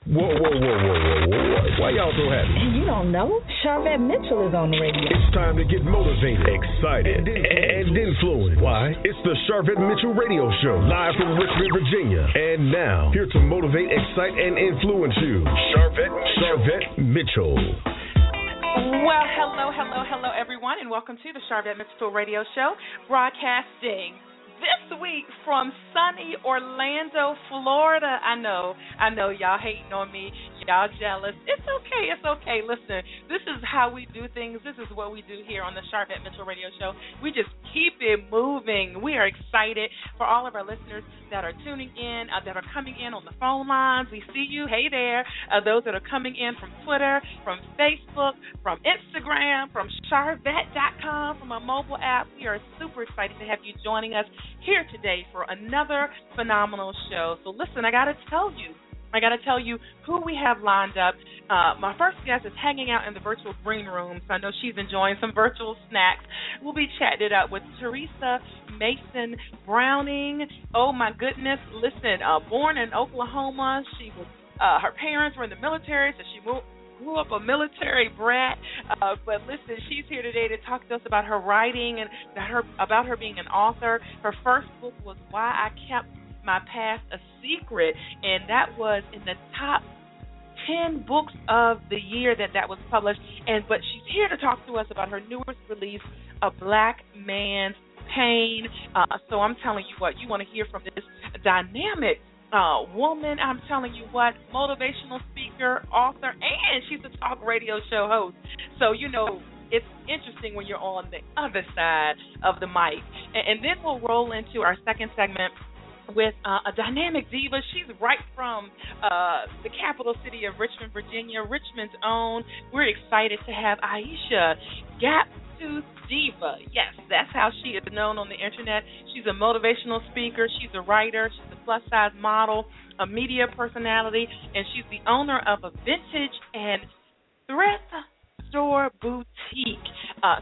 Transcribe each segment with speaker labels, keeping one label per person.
Speaker 1: Whoa. Why y'all so happy?
Speaker 2: You don't know? Charvette Mitchell is on the radio.
Speaker 1: It's time to get motivated, excited, and influenced. Why? It's the Charvette Mitchell Radio Show, live from Richmond, Virginia. And now, here to motivate, excite, and influence you, Charvette Mitchell.
Speaker 3: Well, hello, everyone, and welcome to the Charvette Mitchell Radio Show, broadcasting this week from sunny Orlando, Florida. I know, y'all hating on me, y'all jealous. It's okay. Listen, this is how we do things. This is what we do here on the Charvette Mitchell Radio Show. We just keep it moving. We are excited for all of our listeners that are tuning in, that are coming in on the phone lines. We see you. Hey there. Those that are coming in from Twitter, from Facebook, from Instagram, from Charvette.com, from a mobile app. We are super excited to have you joining us here today for another phenomenal show. So listen, I got to tell you who we have lined up. My first guest is hanging out in the virtual green room, so I know she's enjoying some virtual snacks. We'll be chatting it up with Teresa Mason Browning. Oh, my goodness. Listen, born in Oklahoma. She was her parents were in the military, so she grew up a military brat. But listen, she's here today to talk to us about her writing and about her being an author. Her first book was Why I Kept My Past a Secret, and that was in the top 10 books of the year that was published. But she's here to talk to us about her newest release, A Black Man's Pain. So I'm telling you what, you want to hear from this dynamic woman, I'm telling you what, motivational speaker, author, and she's a talk radio show host. So, it's interesting when you're on the other side of the mic. And then we'll roll into our second segment with a dynamic diva. She's right from the capital city of Richmond, Virginia, Richmond's own. We're excited to have Aisha GaptoothDiva. Yes, that's how she is known on the internet. She's a motivational speaker. She's a writer. She's a plus-size model, a media personality, and she's the owner of a vintage and thrift store boutique.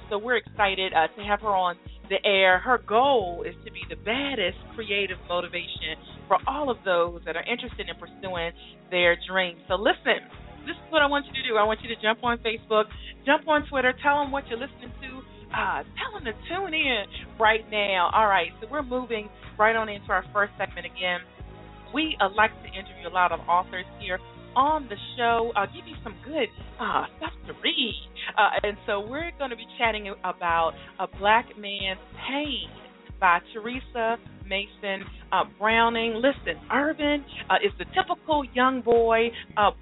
Speaker 3: So we're excited to have her on the air. Her goal is to be the baddest creative motivation for all of those that are interested in pursuing their dreams. So listen, this is what I want you to do. I want you to jump on Facebook, jump on Twitter, tell them what you're listening to. Tell them to tune in right now. All right, so we're moving right on into our first segment again. We like to interview a lot of authors here on the show. I'll give you some good stuff to read. And so we're going to be chatting about A Black Man's Pain by Teresa Mason Browning. Listen, Irvin is the typical young boy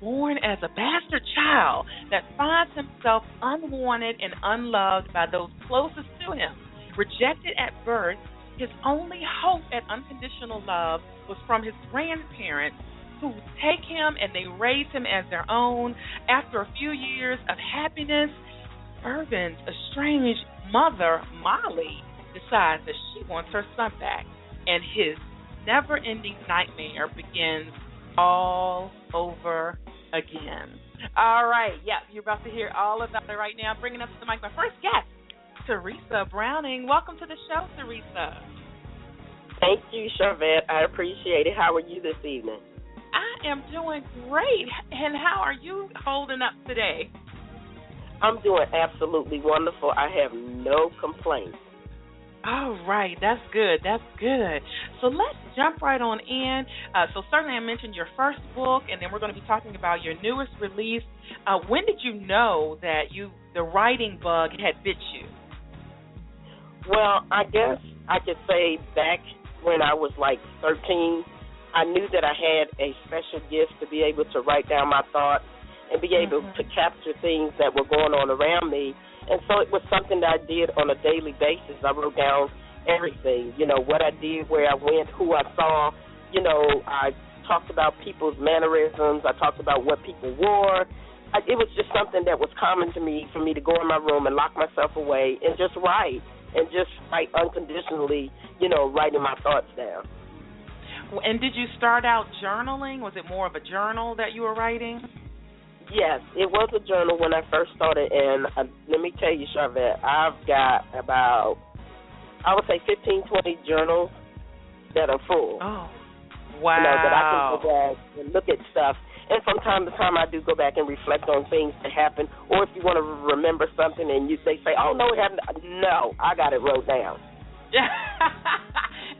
Speaker 3: born as a bastard child that finds himself unwanted and unloved by those closest to him. Rejected at birth, his only hope at unconditional love was from his grandparents, who take him and they raise him as their own. After a few years of happiness, Irvin's estranged mother, Molly, decides that she wants her son back, and his never-ending nightmare begins all over again. All right, you're about to hear all about it right now. Bringing up to the mic my first guest, Teresa Browning. Welcome to the show, Teresa.
Speaker 4: Thank you, Charvette. I appreciate it. How are you this evening?
Speaker 3: I am doing great. And how are you holding up today?
Speaker 4: I'm doing absolutely wonderful. I have no complaints.
Speaker 3: All right. That's good. So let's jump right on in. So certainly I mentioned your first book, and then we're going to be talking about your newest release. When did you know that the writing bug had bit you?
Speaker 4: Well, I guess I could say back when I was like 13, I knew that I had a special gift to be able to write down my thoughts and be able to capture things that were going on around me. And so it was something that I did on a daily basis. I wrote down everything, what I did, where I went, who I saw. I talked about people's mannerisms. I talked about what people wore. It was just something that was common to me, for me to go in my room and lock myself away and just write unconditionally, writing my thoughts down.
Speaker 3: And did you start out journaling? Was it more of a journal that you were writing?
Speaker 4: Yes, it was a journal when I first started, and let me tell you, Charvette, I've got about, I would say 15, 20 journals that are full.
Speaker 3: Oh, wow.
Speaker 4: That I can go back and look at stuff. And from time to time, I do go back and reflect on things that happened. Or if you want to remember something and they say, oh, no, it happened. No, I got it wrote down.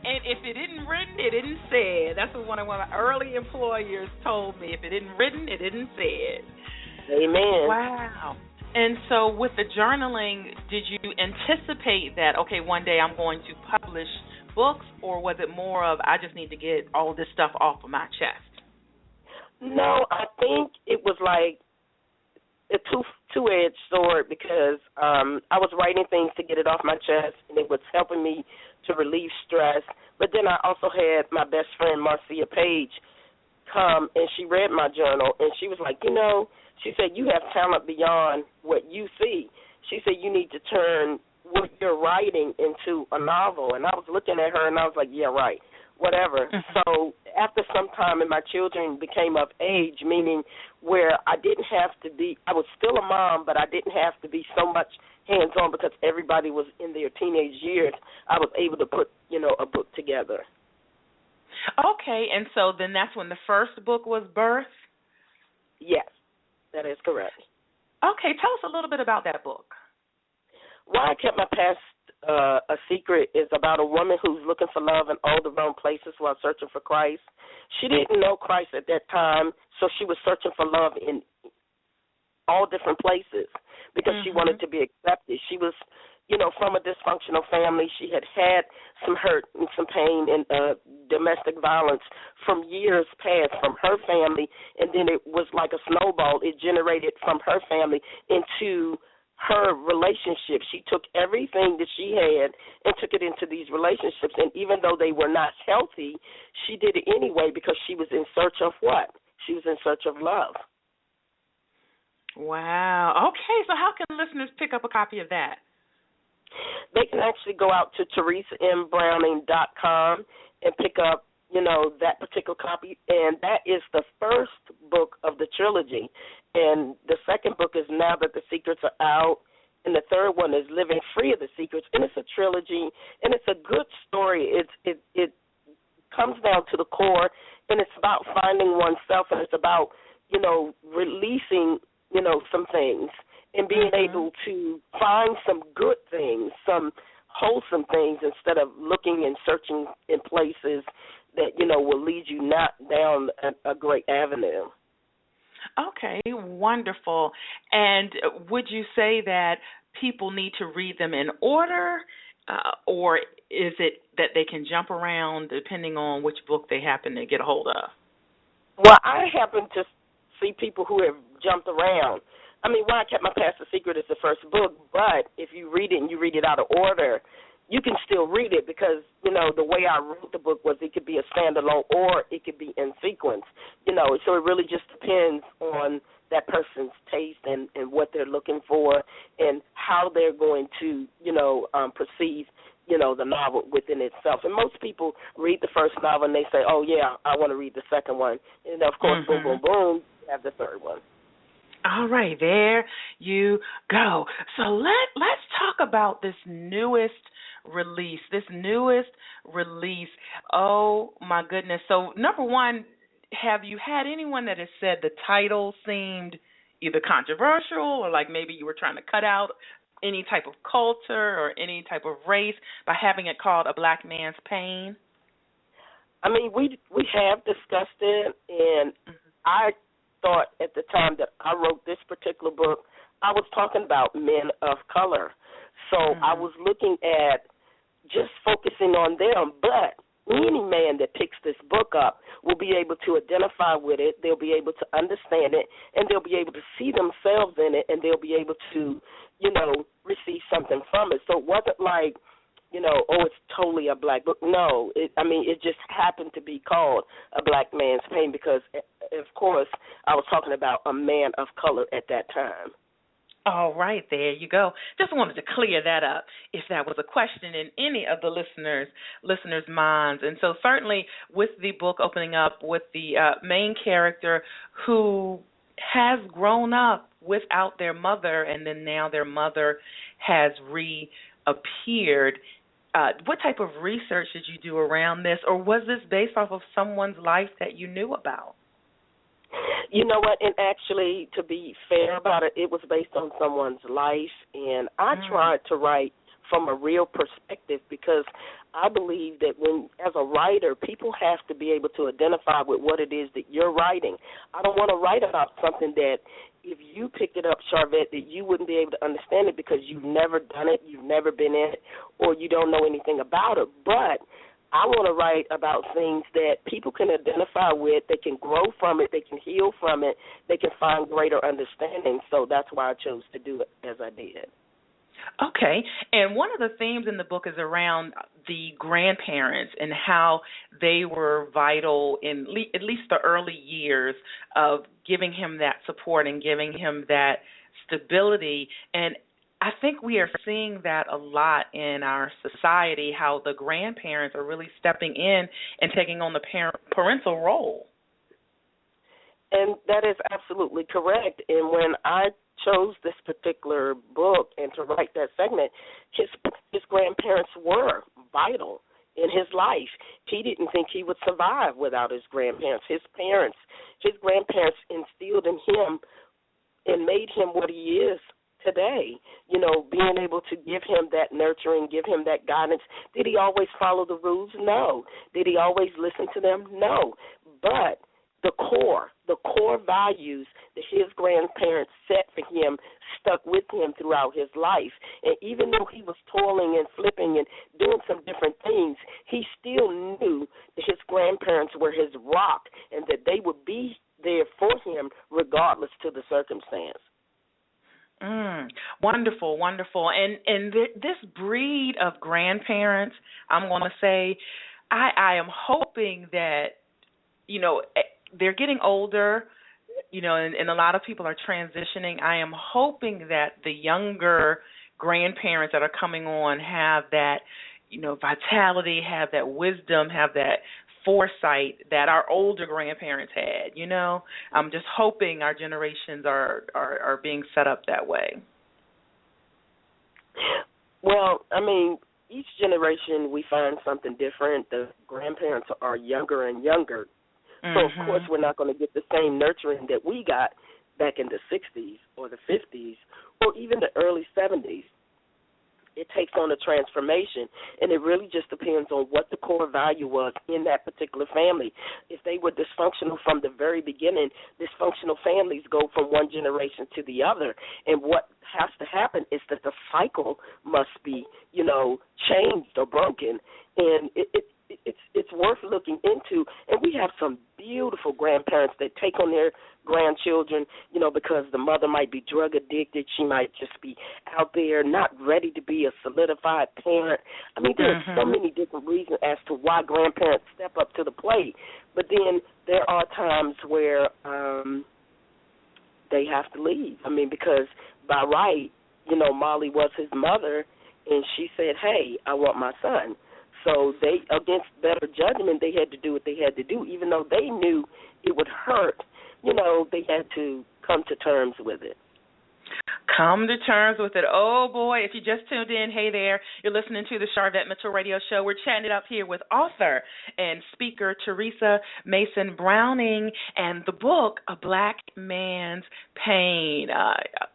Speaker 3: And if it isn't written, it isn't said. That's what one of my early employers told me. If it isn't written, it isn't said.
Speaker 4: Amen.
Speaker 3: Wow. And so with the journaling, did you anticipate that, okay, one day I'm going to publish books, or was it more of I just need to get all this stuff off of my chest?
Speaker 4: No, I think it was like a two-edged sword because I was writing things to get it off my chest, and it was helping me to relieve stress. But then I also had my best friend, Marcia Page, come, and she read my journal, and she was like, she said, you have talent beyond what you see. She said, you need to turn what you're writing into a novel. And I was looking at her, and I was like, yeah, right, whatever. Mm-hmm. So after some time, and my children became of age, meaning where I didn't have to be, I was still a mom, but I didn't have to be so much hands-on because everybody was in their teenage years, I was able to put, a book together.
Speaker 3: Okay, and so then that's when the first book was birthed?
Speaker 4: Yes, that is correct.
Speaker 3: Okay, tell us a little bit about that book.
Speaker 4: Why I Kept My Past a Secret is about a woman who's looking for love in all the wrong places while searching for Christ. She didn't know Christ at that time, so she was searching for love in all different places because she wanted to be accepted. She was, from a dysfunctional family. She had some hurt and some pain and domestic violence from years past from her family, and then it was like a snowball. It generated from her family into her relationship. She took everything that she had and took it into these relationships, and even though they were not healthy, she did it anyway because she was in search of what? She was in search of love.
Speaker 3: Wow. Okay, so how can listeners pick up a copy of that?
Speaker 4: They can actually go out to teresambrowning.com and pick up, that particular copy, and that is the first book of the trilogy. And the second book is Now That the Secrets Are Out, and the third one is Living Free of the Secrets, and it's a trilogy, and it's a good story. It comes down to the core, and it's about finding oneself, and it's about, releasing, some things and being able to find some good things, some wholesome things, instead of looking and searching in places that, will lead you not down a great avenue.
Speaker 3: Okay, wonderful. And would you say that people need to read them in order, or is it that they can jump around depending on which book they happen to get a hold of?
Speaker 4: Well, I happen to see people who have jumped around. I mean, Why I Kept My Past a Secret is the first book, but if you read it and you read it out of order, you can still read it because, the way I wrote the book was it could be a standalone or it could be in sequence, so it really just depends on that person's taste and what they're looking for and how they're going to, perceive, the novel within itself. And most people read the first novel and they say, oh, yeah, I want to read the second one. And, of course, boom, boom, boom, you have the third one.
Speaker 3: All right, there you go. So let's talk about this newest release. Oh, my goodness. So, number one, have you had anyone that has said the title seemed either controversial or like maybe you were trying to cut out any type of culture or any type of race by having it called A Black Man's Pain?
Speaker 4: I mean, we have discussed it, and I thought at the time that I wrote this particular book, I was talking about men of color. So I was looking at just focusing on them, but any man that picks this book up will be able to identify with it, they'll be able to understand it, and they'll be able to see themselves in it, and they'll be able to, receive something from it. So it wasn't like, it's totally a black book. No, it just happened to be called A Black Man's Pain because, of course, I was talking about a man of color at that time.
Speaker 3: All right, there you go. Just wanted to clear that up if that was a question in any of the listeners' minds. And so certainly with the book opening up with the main character who has grown up without their mother and then now their mother has reappeared, what type of research did you do around this, or was this based off of someone's life that you knew about?
Speaker 4: You know what? And actually, to be fair about it, it was based on someone's life, and I tried to write from a real perspective because I believe that as a writer, people have to be able to identify with what it is that you're writing. I don't want to write about something that if you picked it up, Charvette, that you wouldn't be able to understand it because you've never done it, you've never been in it, or you don't know anything about it. But I want to write about things that people can identify with, they can grow from it, they can heal from it, they can find greater understanding. So that's why I chose to do it as I did.
Speaker 3: Okay, and one of the themes in the book is around the grandparents and how they were vital in at least the early years of giving him that support and giving him that stability. And I think we are seeing that a lot in our society, how the grandparents are really stepping in and taking on the parental role.
Speaker 4: And that is absolutely correct. And when I chose this particular book and to write that segment, his grandparents were vital in his life. He didn't think he would survive without his grandparents. His grandparents instilled in him and made him what he is today, being able to give him that nurturing, give him that guidance. Did he always follow the rules? No. Did he always listen to them? No. But the core values that his grandparents set for him stuck with him throughout his life. And even though he was toiling and flipping and doing some different things, he still knew that his grandparents were his rock and that they would be there for him regardless to the circumstance.
Speaker 3: Wonderful, wonderful. And this breed of grandparents, I'm going to say, I am hoping that, they're getting older, and a lot of people are transitioning. I am hoping that the younger grandparents that are coming on have that, vitality, have that wisdom, have that foresight that our older grandparents had. I'm just hoping our generations are being set up that way.
Speaker 4: Well, each generation we find something different. The grandparents are younger and younger. So, of course, we're not going to get the same nurturing that we got back in the 60s or the 50s or even the early 70s. It takes on a transformation, and it really just depends on what the core value was in that particular family. If they were dysfunctional from the very beginning, dysfunctional families go from one generation to the other, and what has to happen is that the cycle must be, changed or broken, and it's worth looking into. And we have some beautiful grandparents that take on their grandchildren, because the mother might be drug addicted. She might just be out there not ready to be a solidified parent. There are so many different reasons as to why grandparents step up to the plate. But then there are times where they have to leave. Because by right, Molly was his mother, and she said, hey, I want my son. So they, against better judgment, they had to do what they had to do, even though they knew it would hurt. They had to come to terms with it.
Speaker 3: Come to terms with it. Oh, boy, if you just tuned in, hey there, you're listening to the Charvette Mitchell Radio Show. We're chatting it up here with author and speaker Teresa Mason Browning and the book, A Black Man's Pain.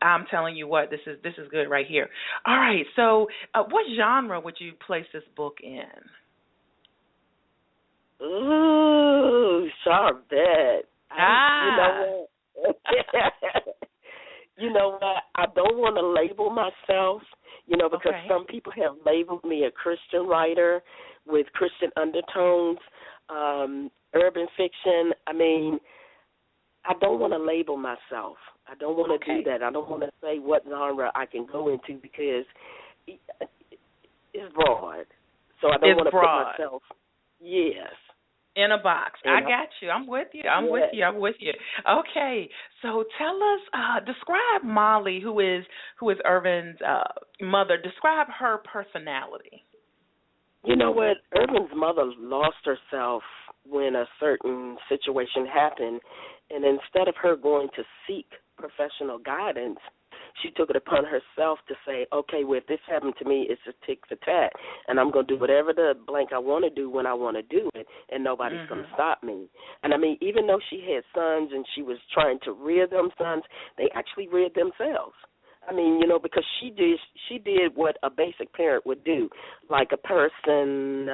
Speaker 3: I'm telling you what, this is good right here. All right, so what genre would you place this book in?
Speaker 4: Ooh, Charvette. You know what? You know what? I don't want to label myself, because some people have labeled me a Christian writer with Christian undertones, urban fiction. I don't want to label myself. I don't want to do that. I don't want to say what genre I can go into because it's broad. So I don't want to put myself, yes.
Speaker 3: In a box. I got you. I'm with you. I'm with you. Okay. So tell us, describe Molly, who is Irvin's mother. Describe her personality.
Speaker 4: You know what? Irvin's mother lost herself when a certain situation happened, and instead of her going to seek professional guidance, she took it upon herself to say, okay, well, if this happened to me, it's a tick for tat, and I'm going to do whatever the blank I want to do when I want to do it, and nobody's going to stop me. And, I mean, even though she had sons and she was trying to rear them sons, they actually reared themselves. I mean, you know, because she did what a basic parent would do, like a person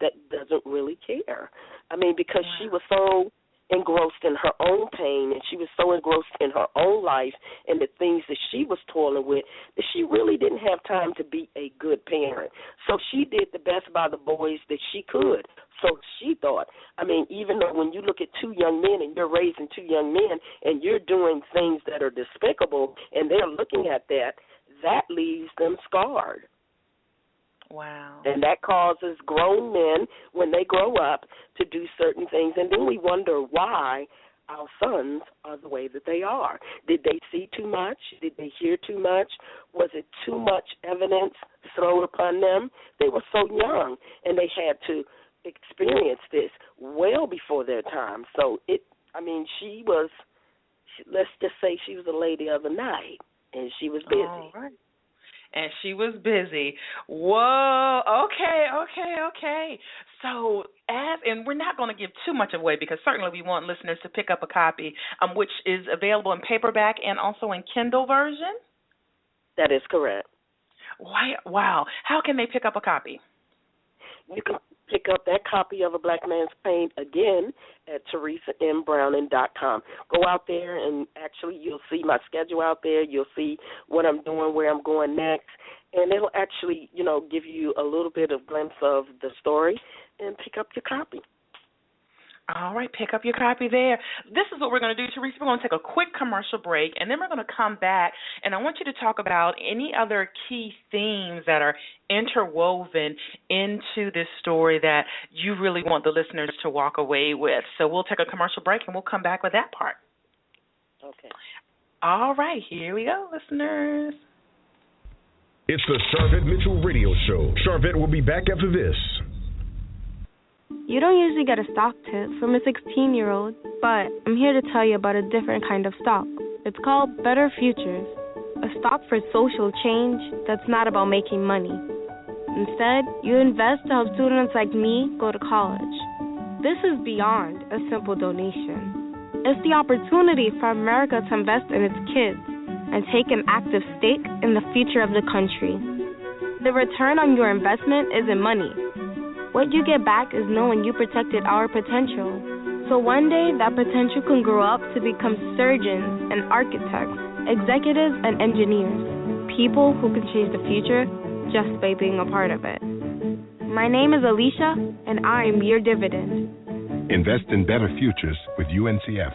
Speaker 4: that doesn't really care. I mean, because she was so engrossed in her own pain, and she was so engrossed in her own life and the things that she was toiling with, that she really didn't have time to be a good parent. So she did the best by the boys that she could. So she thought, I mean, even though when you look at two young men and you're raising two young men and you're doing things that are despicable and they're looking at that, that leaves them scarred.
Speaker 3: Wow.
Speaker 4: And that causes grown men, when they grow up, to do certain things. And then we wonder why our sons are the way that they are. Did they see too much? Did they hear too much? Was it too much evidence thrown upon them? They were so young, and they had to experience this well before their time. So, she was, let's just say she was a lady of the night, and she was busy.
Speaker 3: All right. And she was busy. Whoa, okay. So, and we're not going to give too much away because certainly we want listeners to pick up a copy, which is available in paperback and also in Kindle version?
Speaker 4: That is correct.
Speaker 3: Wow. How can they pick up a copy?
Speaker 4: You can pick up that copy of A Black Man's Pain again at teresambrowning.com. Go out there and actually you'll see my schedule out there. You'll see what I'm doing, where I'm going next, and it'll actually, give you a little bit of glimpse of the story, and pick up your copy.
Speaker 3: All right, pick up your copy there. This is what we're going to do, Teresa. We're going to take a quick commercial break, and then we're going to come back, and I want you to talk about any other key themes that are interwoven into this story that you really want the listeners to walk away with. So we'll take a commercial break, and we'll come back with that part.
Speaker 4: Okay.
Speaker 3: All right, here we go, listeners.
Speaker 1: It's the Charvette Mitchell Radio Show. Charvette will be back after this.
Speaker 5: You don't usually get a stock tip from a 16-year-old, but I'm here to tell you about a different kind of stock. It's called Better Futures, a stock for social change that's not about making money. Instead, you invest to help students like me go to college. This is beyond a simple donation. It's the opportunity for America to invest in its kids and take an active stake in the future of the country. The return on your investment isn't money. What you get back is knowing you protected our potential. So one day, that potential can grow up to become surgeons and architects, executives and engineers, people who can change the future just by being a part of it. My name is Alicia, and I am your dividend.
Speaker 6: Invest in better futures with UNCF.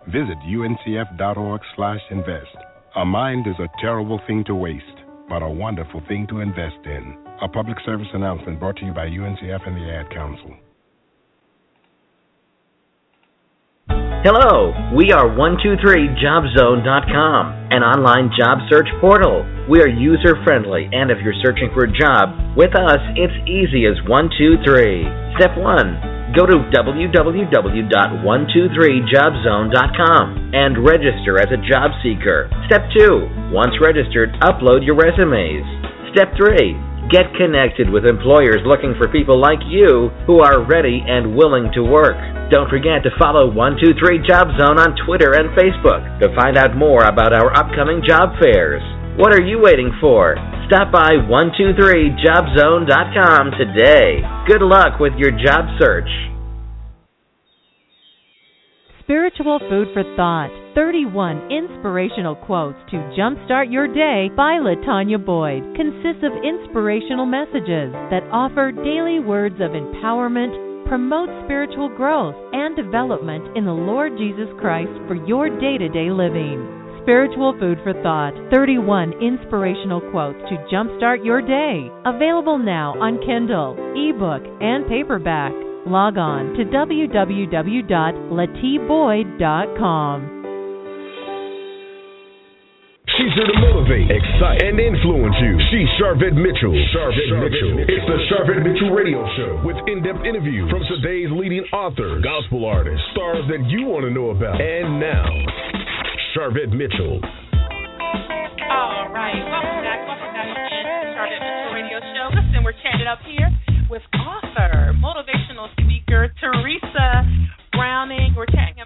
Speaker 6: Visit uncf.org/invest. A mind is a terrible thing to waste, but a wonderful thing to invest in. A public service announcement brought to you by UNCF and the Ad Council.
Speaker 7: Hello, we are 123jobzone.com, an online job search portal. We are user-friendly, and if you're searching for a job, with us, it's easy as 1, 2, 3. Step 1, go to www.123jobzone.com and register as a job seeker. Step 2, once registered, upload your resumes. Step 3, get connected with employers looking for people like you who are ready and willing to work. Don't forget to follow 123 Job Zone on Twitter and Facebook to find out more about our upcoming job fairs. What are you waiting for? Stop by 123jobzone.com today. Good luck with your job search.
Speaker 8: Spiritual Food for Thought, 31 inspirational quotes to jumpstart your day by LaTanya Boyd, consists of inspirational messages that offer daily words of empowerment, promote spiritual growth and development in the Lord Jesus Christ for your day-to-day living. Spiritual Food for Thought, 31 inspirational quotes to jumpstart your day. Available now on Kindle, ebook, and paperback. Log on to www.latiboyd.com.
Speaker 1: She's here to motivate, excite, and influence you. She's Charvette Mitchell. It's the Charvette Mitchell Radio Show with in-depth interviews from today's leading authors, gospel artists, stars that you want to know about. And now, Charvette Mitchell.
Speaker 3: Welcome back again to the Charlotte Mitchell Radio Show. Listen, we're chatting up here with author, motivational speaker, Teresa Browning. We're chatting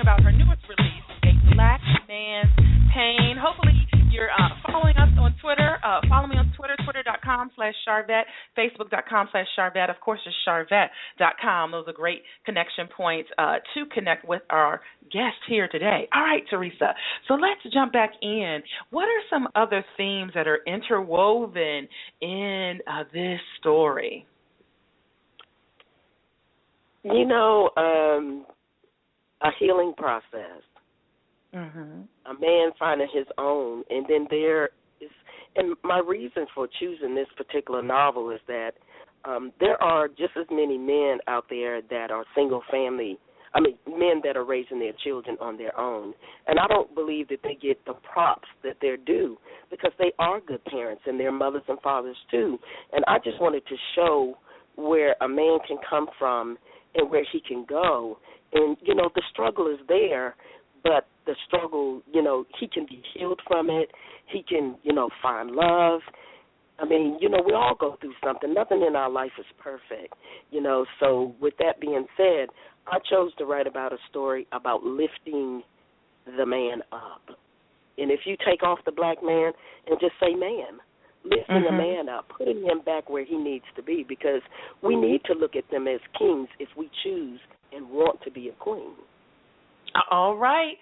Speaker 3: about her newest release, A Black Man's Pain. Hopefully you're following us on Twitter. Follow me on Twitter, twitter.com/Charvette, facebook.com/Charvette. Of course, it's Charvette.com. Those are great connection points to connect with our guest here today. All right, Teresa. So let's jump back in. What are some other themes that are interwoven in this story?
Speaker 4: You know, a healing process.
Speaker 3: Mm-hmm.
Speaker 4: A man finding his own, and then there is, and my reason for choosing this particular novel is that there are just as many men out there that are men that are raising their children on their own, and I don't believe that they get the props that they're due because they are good parents and they're mothers and fathers too, and I just wanted to show where a man can come from and where he can go, and, you know, the struggle is there, but the struggle, you know, he can be healed from it. He can, you know, find love. I mean, you know, we all go through something. Nothing in our life is perfect, you know. So with that being said, I chose to write about a story about lifting the man up. And if you take off the black man and just say man, lifting a man up, putting him back where he needs to be, because we need to look at them as kings if we choose and want to be a queen.
Speaker 3: All right.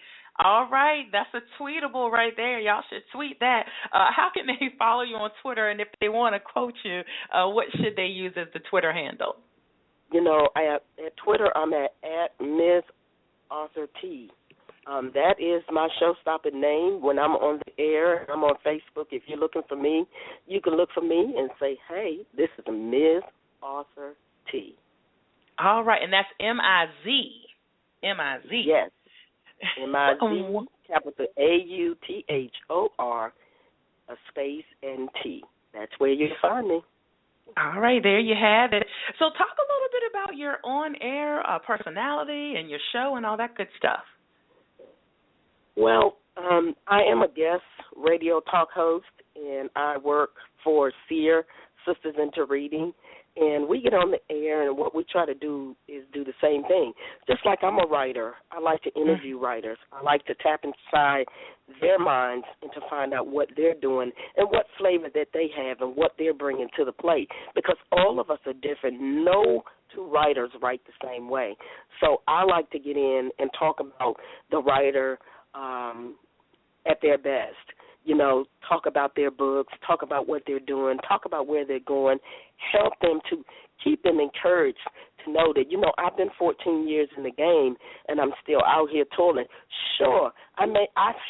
Speaker 3: That's a tweetable right there. Y'all should tweet that. How can they follow you on Twitter? And if they want to quote you, what should they use as the Twitter handle?
Speaker 4: You know, at Twitter, I'm at Ms. Arthur T. That is my show-stopping name. When I'm on the air, I'm on Facebook. If you're looking for me, you can look for me and say, hey, this is Ms. Arthur T.
Speaker 3: All right, and that's M-I-Z. M-I-Z.
Speaker 4: Yes. M-I-Z, capital A-U-T-H-O-R, a space, and T. That's where you find me.
Speaker 3: All right, there you have it. So talk a little bit about your on-air personality and your show and all that good stuff.
Speaker 4: Well, I am a guest radio talk host, and I work for SEER, Sisters into Reading, and we get on the air, and what we try to do is do the same thing. Just like I'm a writer, I like to interview writers. I like to tap inside their minds and to find out what they're doing and what flavor that they have and what they're bringing to the plate, because all of us are different. No two writers write the same way. So I like to get in and talk about the writer at their best. You know, talk about their books, talk about what they're doing, talk about where they're going, help them to keep them encouraged to know that, you know, I've been 14 years in the game and I'm still out here toiling. Sure, I've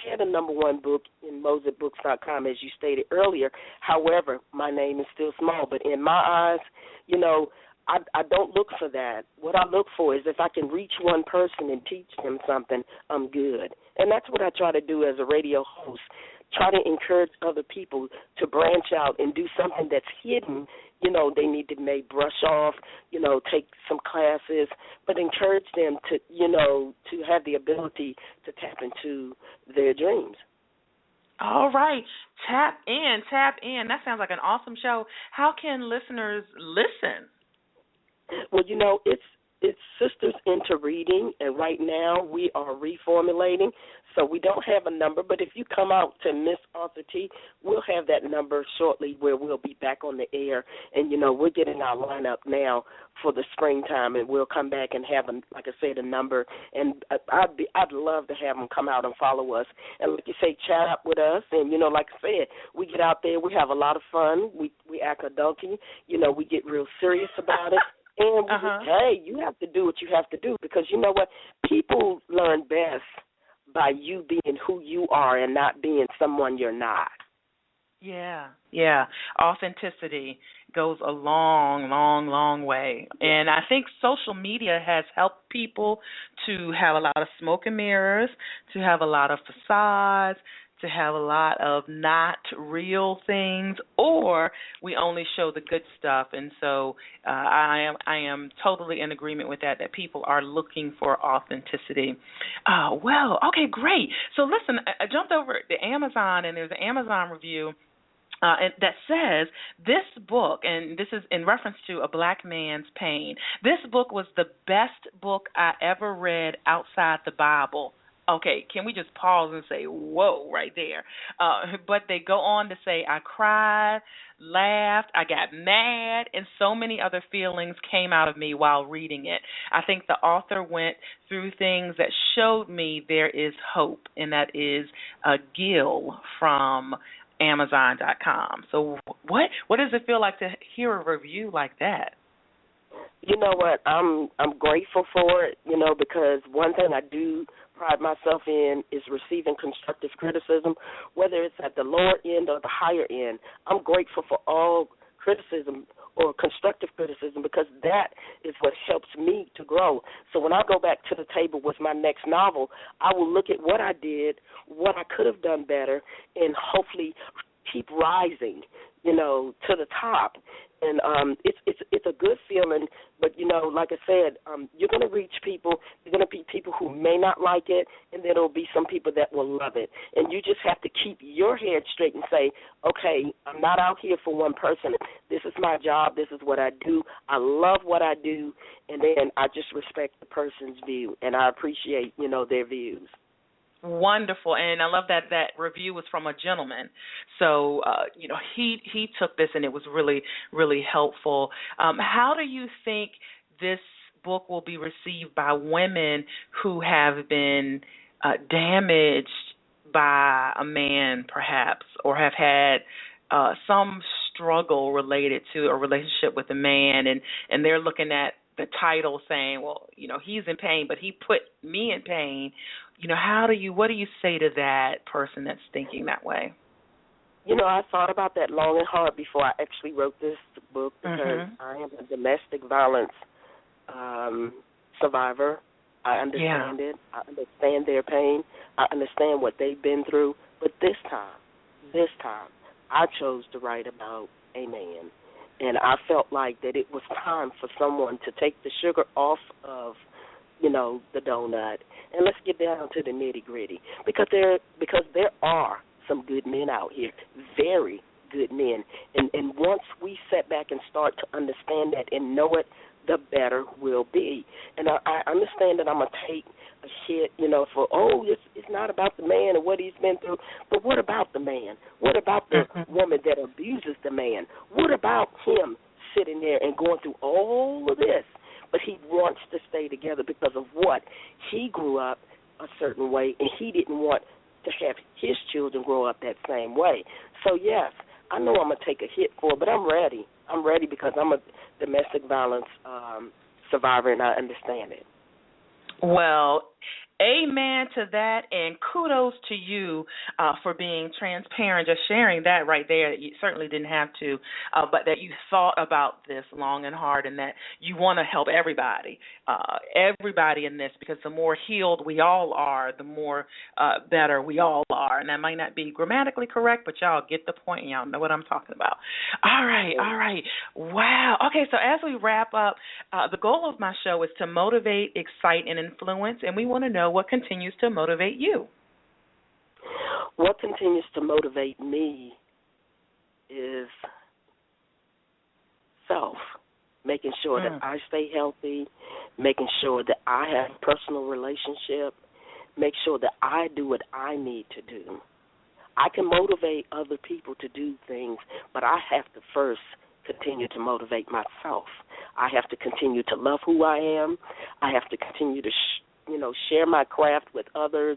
Speaker 4: had a #1 book in MoserBooks.com, as you stated earlier. However, my name is still small. But in my eyes, you know, I don't look for that. What I look for is if I can reach one person and teach them something, I'm good. And that's what I try to do as a radio host. Try to encourage other people to branch out and do something that's hidden. You know, they need to maybe brush off, you know, take some classes, but encourage them to, you know, to have the ability to tap into their dreams.
Speaker 3: All right. Tap in. That sounds like an awesome show. How can listeners listen?
Speaker 4: Well, you know, it's Sisters into Reading, and right now we are reformulating, so we don't have a number, but if you come out to Miss Arthur T, we'll have that number shortly where we'll be back on the air, and, you know, we're getting our lineup now for the springtime, and we'll come back and have, like I said, a number, and I'd love to have them come out and follow us, and like you say, chat up with us, and, you know, like I said, we get out there, we have a lot of fun, we act adulty, you know, we get real serious about it. And, hey, you have to do what you have to do, because you know what? People learn best by you being who you are and not being someone you're not.
Speaker 3: Yeah. Authenticity goes a long way. And I think social media has helped people to have a lot of smoke and mirrors, to have a lot of facades, to have a lot of not real things, or we only show the good stuff. And so I am totally in agreement with that people are looking for authenticity. Well, okay, great. So listen, I jumped over to Amazon, and there's an Amazon review and that says this book, and this is in reference to A Black Man's Pain, this book was the best book I ever read outside the Bible. Okay, can we just pause and say, whoa, right there? But they go on to say, I cried, laughed, I got mad, and so many other feelings came out of me while reading it. I think the author went through things that showed me there is hope, and that is Gil from Amazon.com. So what does it feel like to hear a review like that?
Speaker 4: You know what? I'm grateful for it, because one thing I do pride myself in is receiving constructive criticism, whether it's at the lower end or the higher end. I'm grateful for all criticism or constructive criticism, because that is what helps me to grow. So when I go back to the table with my next novel, I will look at what I did, what I could have done better, and hopefully keep rising, to the top. And it's a good feeling, but, like I said, you're going to reach people. You're going to be people who may not like it, and then there will be some people that will love it. And you just have to keep your head straight and say, okay, I'm not out here for one person. This is my job. This is what I do. I love what I do, and then I just respect the person's view, and I appreciate, their views.
Speaker 3: Wonderful, and I love that review was from a gentleman. So, he took this, and it was really, really helpful. How do you think this book will be received by women who have been damaged by a man, perhaps, or have had some struggle related to a relationship with a man, and they're looking at the title saying, well, he's in pain, but he put me in pain. What do you say to that person that's thinking that way?
Speaker 4: I thought about that long and hard before I actually wrote this book, because I am a domestic violence survivor. I understand it. I understand their pain. I understand what they've been through. But this time, I chose to write about a man. And I felt like that it was time for someone to take the sugar off of, the donut. And let's get down to the nitty-gritty. Because there are some good men out here, very good men. And once we sit back and start to understand that and know it, the better we'll be. And I understand that I'm going to take a hit, for, it's not about the man and what he's been through. But what about the man? What about the woman that abuses the man? What about him sitting there and going through all of this? But he wants to stay together because of what? He grew up a certain way, and he didn't want to have his children grow up that same way. So, yes, I know I'm going to take a hit for it, but I'm ready. I'm ready because I'm a domestic violence survivor, and I understand it.
Speaker 3: Well, amen to that, and kudos to you for being transparent, just sharing that right there. You certainly didn't have to, but that you thought about this long and hard, and that you want to help everybody in this, because the more healed we all are, the more better we all are. And that might not be grammatically correct, but y'all get the point, and y'all know what I'm talking about. All right. Wow. Okay, so as we wrap up, the goal of my show is to motivate, excite, and influence, and we want to know what continues to motivate you.
Speaker 4: What continues to motivate me is self, making sure that I stay healthy, making sure that I have a personal relationship, make sure that I do what I need to do. I can motivate other people to do things, but I have to first continue to motivate myself. I have to continue to love who I am. I have to continue to share my craft with others,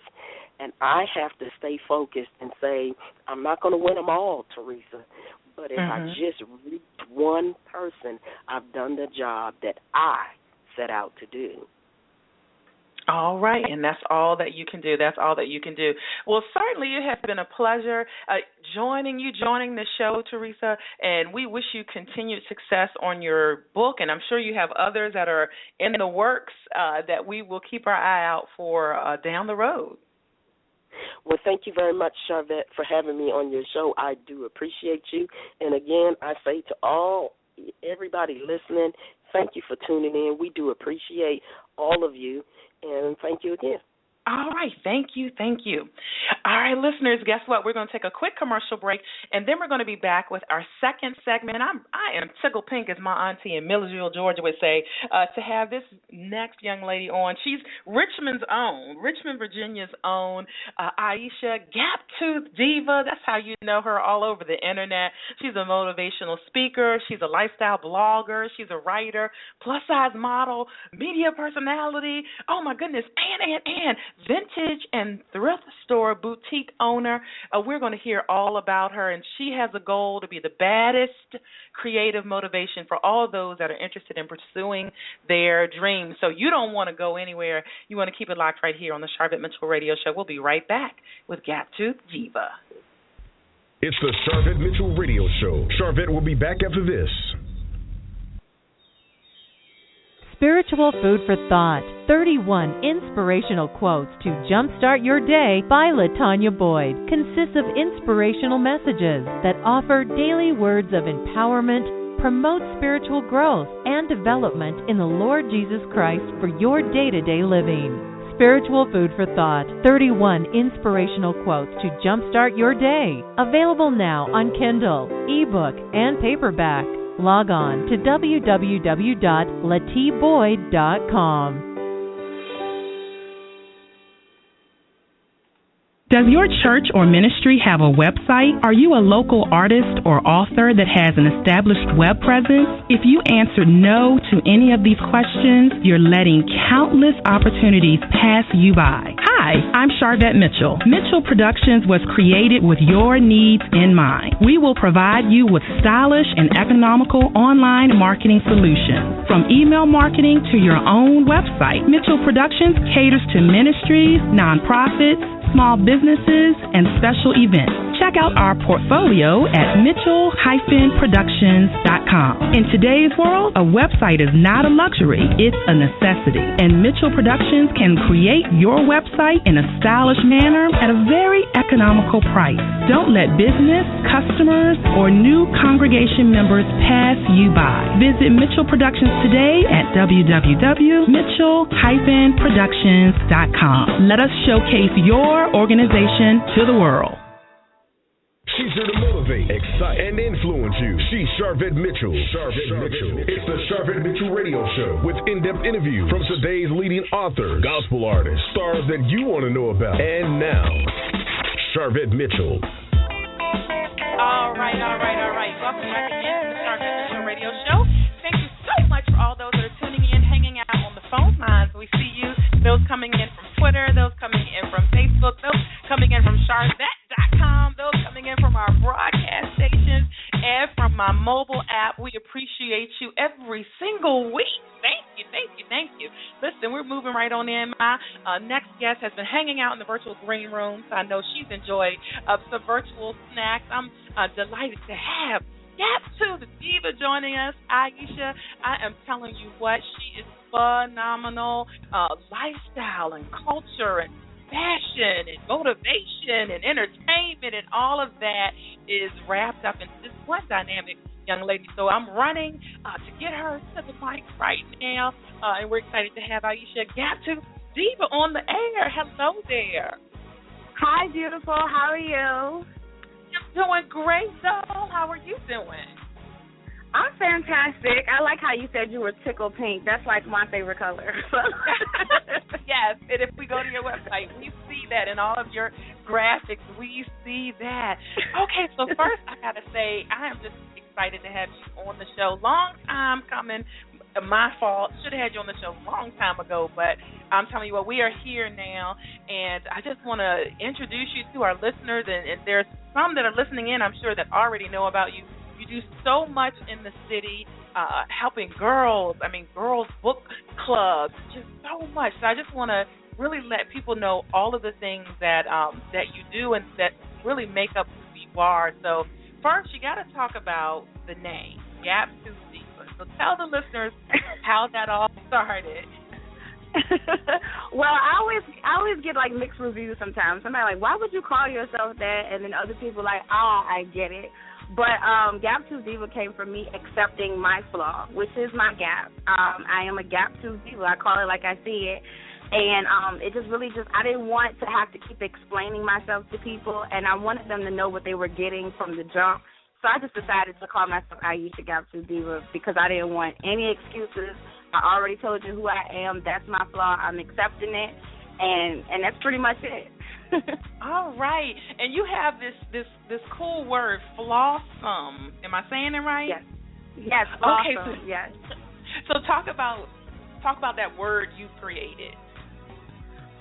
Speaker 4: and I have to stay focused and say, I'm not going to win them all, Teresa, but if I just reach one person, I've done the job that I set out to do.
Speaker 3: All right, and that's all that you can do. That's all that you can do. Well, certainly it has been a pleasure joining the show, Teresa, and we wish you continued success on your book, and I'm sure you have others that are in the works that we will keep our eye out for down the road.
Speaker 4: Well, thank you very much, Charvette, for having me on your show. I do appreciate you. And again, I say to everybody listening, thank you for tuning in. We do appreciate all of you, and thank you again.
Speaker 3: All right. Thank you. All right, listeners, guess what? We're going to take a quick commercial break, and then we're going to be back with our second segment. I am tickled pink, as my auntie in Millersville, Georgia would say, to have this next young lady on. She's Richmond, Virginia's own Aisha, GaptoothDiva. That's how you know her all over the internet. She's a motivational speaker. She's a lifestyle blogger. She's a writer, plus-size model, media personality. Oh, my goodness, and vintage and thrift store boutique owner. We're going to hear all about her, and she has a goal to be the baddest creative motivation for all those that are interested in pursuing their dreams. So you don't want to go anywhere. You want to keep it locked right here on the Charvette Mitchell Radio Show. We'll be right back with GaptoothDiva.
Speaker 1: It's the Charvette Mitchell Radio Show. Charvette will be back after this.
Speaker 8: Spiritual Food for Thought, 31 inspirational quotes to jumpstart your day by LaTanya Boyd, consists of inspirational messages that offer daily words of empowerment, promote spiritual growth and development in the Lord Jesus Christ for your day-to-day living. Spiritual Food for Thought, 31 inspirational quotes to jumpstart your day. Available now on Kindle, ebook, and paperback. Log on to www.latiboyd.com.
Speaker 9: Does your church or ministry have a website? Are you a local artist or author that has an established web presence? If you answered no to any of these questions, you're letting countless opportunities pass you by. Hi, I'm Charvette Mitchell. Mitchell Productions was created with your needs in mind. We will provide you with stylish and economical online marketing solutions. From email marketing to your own website, Mitchell Productions caters to ministries, nonprofits, small businesses, and special events. Check out our portfolio at mitchell-productions.com. In today's world, a website is not a luxury, it's a necessity. And Mitchell Productions can create your website in a stylish manner at a very economical price. Don't let business, customers, or new congregation members pass you by. Visit Mitchell Productions today at www.mitchell-productions.com. Let us showcase your organization to the world.
Speaker 1: She's here to motivate, excite, and influence you. She's Charvette Mitchell. It's the Charvette Mitchell Radio Show with in-depth interviews from today's leading authors, gospel artists, stars that you want to know about. And now, Charvette Mitchell.
Speaker 3: All right. Welcome back again to the Charvette Mitchell Radio Show. Thank you so much for all those that are tuning in, hanging out on the phone lines. We see you, those coming in from Twitter, those coming in from Facebook, those coming in from Charvette.com, those coming in from our broadcast stations, and from my mobile app. We appreciate you every single week. Thank you. Listen, we're moving right on in. My next guest has been hanging out in the virtual green room, so I know she's enjoyed some virtual snacks. I'm delighted to have GaptoothDiva joining us. Aisha, I am telling you what, she is phenomenal. Lifestyle and culture and fashion and motivation and entertainment and all of that is wrapped up in this one dynamic young lady. So I'm running to get her to the mic right now, and we're excited to have Aisha GaptoothDiva on the air. Hello there.
Speaker 10: Hi, beautiful. How are you?
Speaker 3: I'm doing great, doll. How are you doing?
Speaker 10: I'm fantastic. I like how you said you were tickle pink. That's like my favorite color.
Speaker 3: Yes, and if we go to your website, we see that in all of your graphics. We see that. Okay, so first I got to say I am just excited to have you on the show. Long time coming. My fault. Should have had you on the show a long time ago, but I'm telling you what, we are here now, and I just want to introduce you to our listeners, and there's some that are listening in, I'm sure, that already know about you. You do so much in the city, helping girls book clubs, just so much. So I just want to really let people know all of the things that you do and that really make up who you are. So first, you got to talk about the name, GaptoothDiva. So tell the listeners how that all started.
Speaker 10: Well, I always get like mixed reviews sometimes. Somebody like, why would you call yourself that? And then other people like, oh, I get it. But GaptoothDiva came from me accepting my flaw, which is my gap. I am a GaptoothDiva. I call it like I see it. And it just really I didn't want to have to keep explaining myself to people, and I wanted them to know what they were getting from the jump. So I just decided to call myself Aisha GaptoothDiva because I didn't want any excuses. I already told you who I am. That's my flaw. I'm accepting it, and that's pretty much it.
Speaker 3: All right. And you have this cool word, flawsome. Am I saying it right?
Speaker 10: Yes. Yes, flawsome.
Speaker 3: Okay, so,
Speaker 10: yes.
Speaker 3: So talk about that word you created.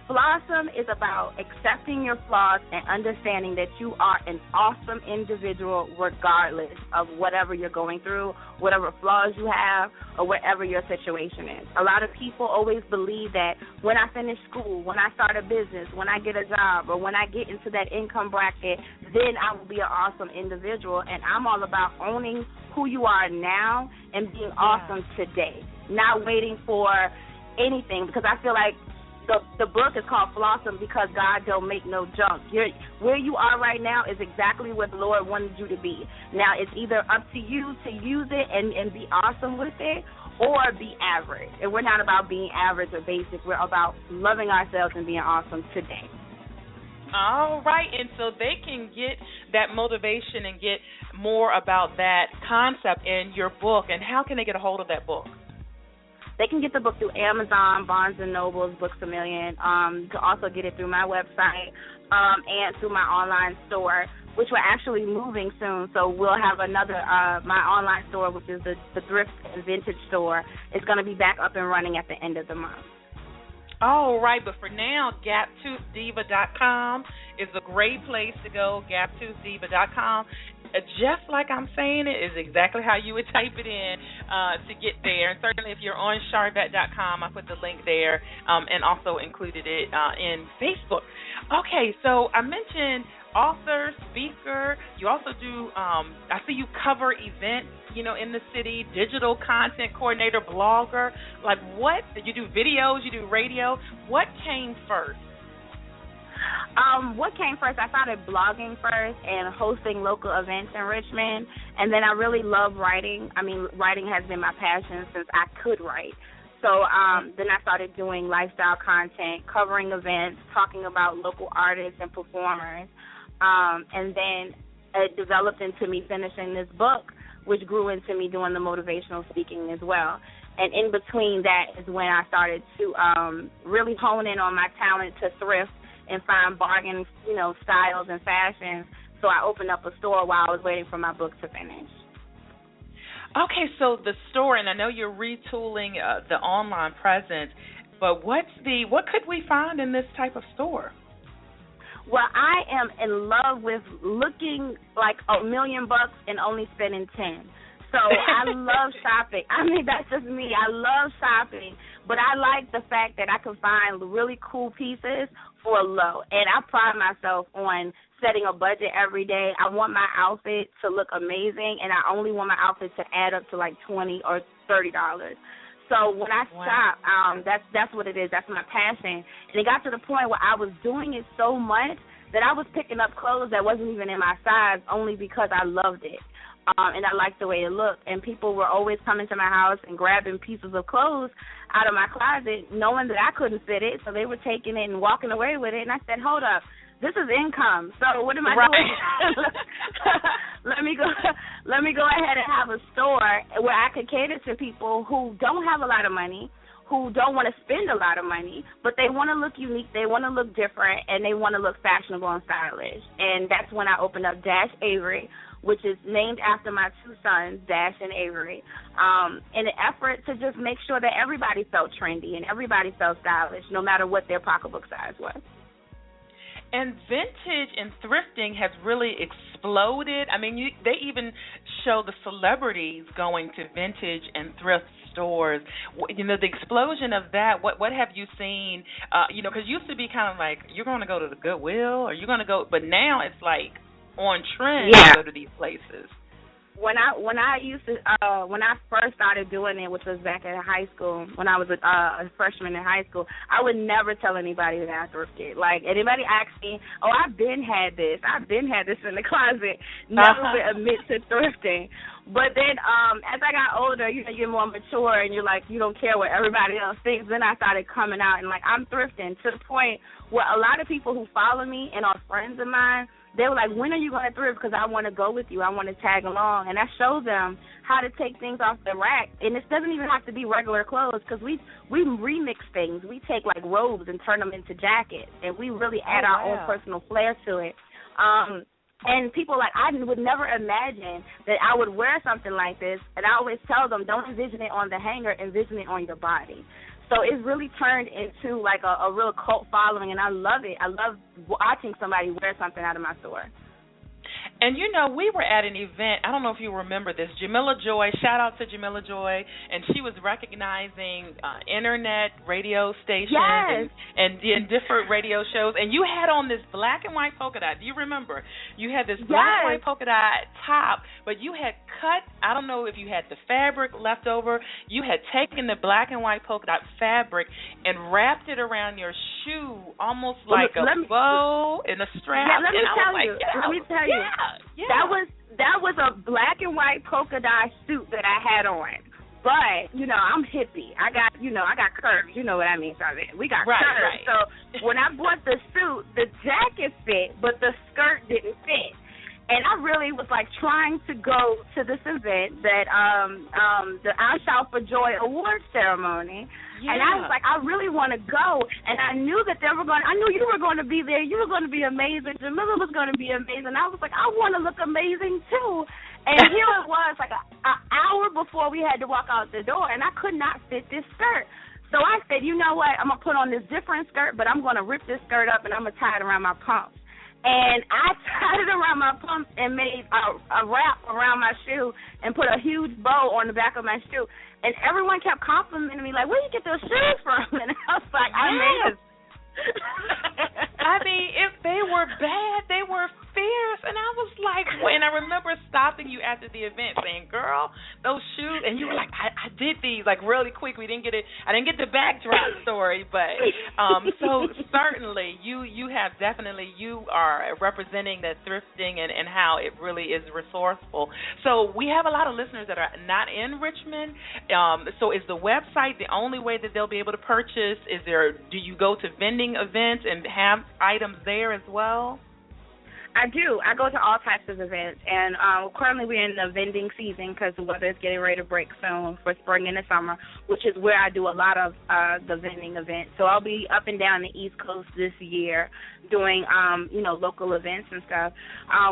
Speaker 10: Flawsome is about accepting your flaws and understanding that you are an awesome individual regardless of whatever you're going through, whatever flaws you have, or whatever your situation is. A lot of people always believe that when I finish school, when I start a business, when I get a job, or when I get into that income bracket, then I will be an awesome individual. And I'm all about owning who you are now and being awesome today, not waiting for anything, because I feel like the book is called Flawsome because God don't make no junk. Where you are right now is exactly what the Lord wanted you to be. Now, it's either up to you to use it and be awesome with it, or be average. And we're not about being average or basic. We're about loving ourselves and being awesome today.
Speaker 3: All right, and so they can get that motivation and get more about that concept in your book. And how can they get a hold of that book?
Speaker 10: They can get the book through Amazon, Barnes & Noble's, Books A Million. You can also get it through my website and through my online store, which we're actually moving soon. So we'll have another, my online store, which is the thrift and vintage store. It's going to be back up and running at the end of the month.
Speaker 3: All right, but for now, GaptoothDiva.com is a great place to go, GaptoothDiva.com. Just like I'm saying it is exactly how you would type it in to get there. And certainly if you're on Charvette.com, I put the link there and also included it in Facebook. Okay, so I mentioned author, speaker. You also do, I see you cover events, in the city, digital content coordinator, blogger. Like what? You do videos, you do radio. What came first?
Speaker 10: What came first? I started blogging first and hosting local events in Richmond, and then I really love writing. I mean, writing has been my passion since I could write. So then I started doing lifestyle content, covering events, talking about local artists and performers, and then it developed into me finishing this book, which grew into me doing the motivational speaking as well. And in between that is when I started to really hone in on my talent to thrift and find bargain, styles and fashions. So I opened up a store while I was waiting for my book to finish.
Speaker 3: Okay, so the store, and I know you're retooling the online presence, but what could we find in this type of store?
Speaker 10: Well, I am in love with looking like $1 million and only spending 10. So I love shopping. I mean, that's just me. I love shopping, but I like the fact that I can find really cool pieces for low. And I pride myself on setting a budget every day. I want my outfit to look amazing, and I only want my outfit to add up to like $20 or $30. So when I shop, that's what it is. That's my passion. And it got to the point where I was doing it so much that I was picking up clothes that wasn't even in my size only because I loved it. And I liked the way it looked. And people were always coming to my house and grabbing pieces of clothes out of my closet, knowing that I couldn't fit it. So they were taking it and walking away with it. And I said, hold up, this is income. So what am I doing? Let me go ahead and have a store where I could cater to people who don't have a lot of money, who don't want to spend a lot of money, but they want to look unique, they want to look different, and they want to look fashionable and stylish. And that's when I opened up Dash Avery, which is named after my two sons, Dash and Avery, in an effort to just make sure that everybody felt trendy and everybody felt stylish, no matter what their pocketbook size was.
Speaker 3: And vintage and thrifting has really exploded. I mean, they even show the celebrities going to vintage and thrift stores. The explosion of that, what have you seen? Because it used to be kind of like, you're going to go to the Goodwill or you're going to go, but now it's like on trend to go to these places.
Speaker 10: when I first started doing it, which was back in high school, when I was a freshman in high school, I would never tell anybody that I thrifted. Like, anybody asked me, "Oh, I've been had this in the closet," never would admit to thrifting. But then as I got older, you know, you're more mature and you're like, you don't care what everybody else thinks. Then I started coming out and, like, I'm thrifting to the point where a lot of people who follow me and are friends of mine, they were like, when are you going to thrift? Because I want to go with you. I want to tag along. And I show them how to take things off the rack. And it doesn't even have to be regular clothes because we remix things. We take, like, robes and turn them into jackets. And we really add our own personal flair to it. And people, like, I would never imagine that I would wear something like this. And I always tell them, don't envision it on the hanger, envision it on your body. So it's really turned into, like, a real cult following, and I love it. I love watching somebody wear something out of my store.
Speaker 3: And, you know, we were at an event, I don't know if you remember this, Jamila Joy, shout out to Jamila Joy, and she was recognizing internet radio stations and different radio shows, and you had on this black and white polka dot. Do you remember? You had this black and white polka dot top, but you had cut, I don't know if you had the fabric left over, you had taken the black and white polka dot fabric and wrapped it around your shoe almost like a bow and a strap.
Speaker 10: Yeah, let me tell you. Yeah. That was a black and white polka dot suit that I had on. But, you know, I'm hippie. I got curves. You know what I mean, Charlotte. We got curves. Right. So when I bought the suit, the jacket fit, but the skirt didn't fit. And I really was, like, trying to go to this event that the I Shout for Joy Awards ceremony. Yeah. And I was like, I really want to go. And I knew that I knew you were going to be there. You were going to be amazing. Jamila was going to be amazing. I was like, I want to look amazing, too. And here it was, like, an hour before we had to walk out the door, and I could not fit this skirt. So I said, you know what, I'm going to put on this different skirt, but I'm going to rip this skirt up, and I'm going to tie it around my pumps. And I tied it around my pumps and made a wrap around my shoe and put a huge bow on the back of my shoe. And everyone kept complimenting me, like, where do you get those shoes from? And I was like, I made them.
Speaker 3: I mean, if they were bad, they were fierce. And I was like, and I remember stopping you after the event saying, girl, those shoes. And you were like, I did these, like, really quick. I didn't get the backdrop story. But so certainly you are representing the thrifting and how it really is resourceful. So we have a lot of listeners that are not in Richmond. So is the website the only way that they'll be able to purchase? Do you go to vending events and have items there as well?
Speaker 10: I do. I go to all types of events, and currently we're in the vending season because the weather is getting ready to break soon for spring and the summer, which is where I do a lot of the vending events. So I'll be up and down the East Coast this year doing, local events and stuff.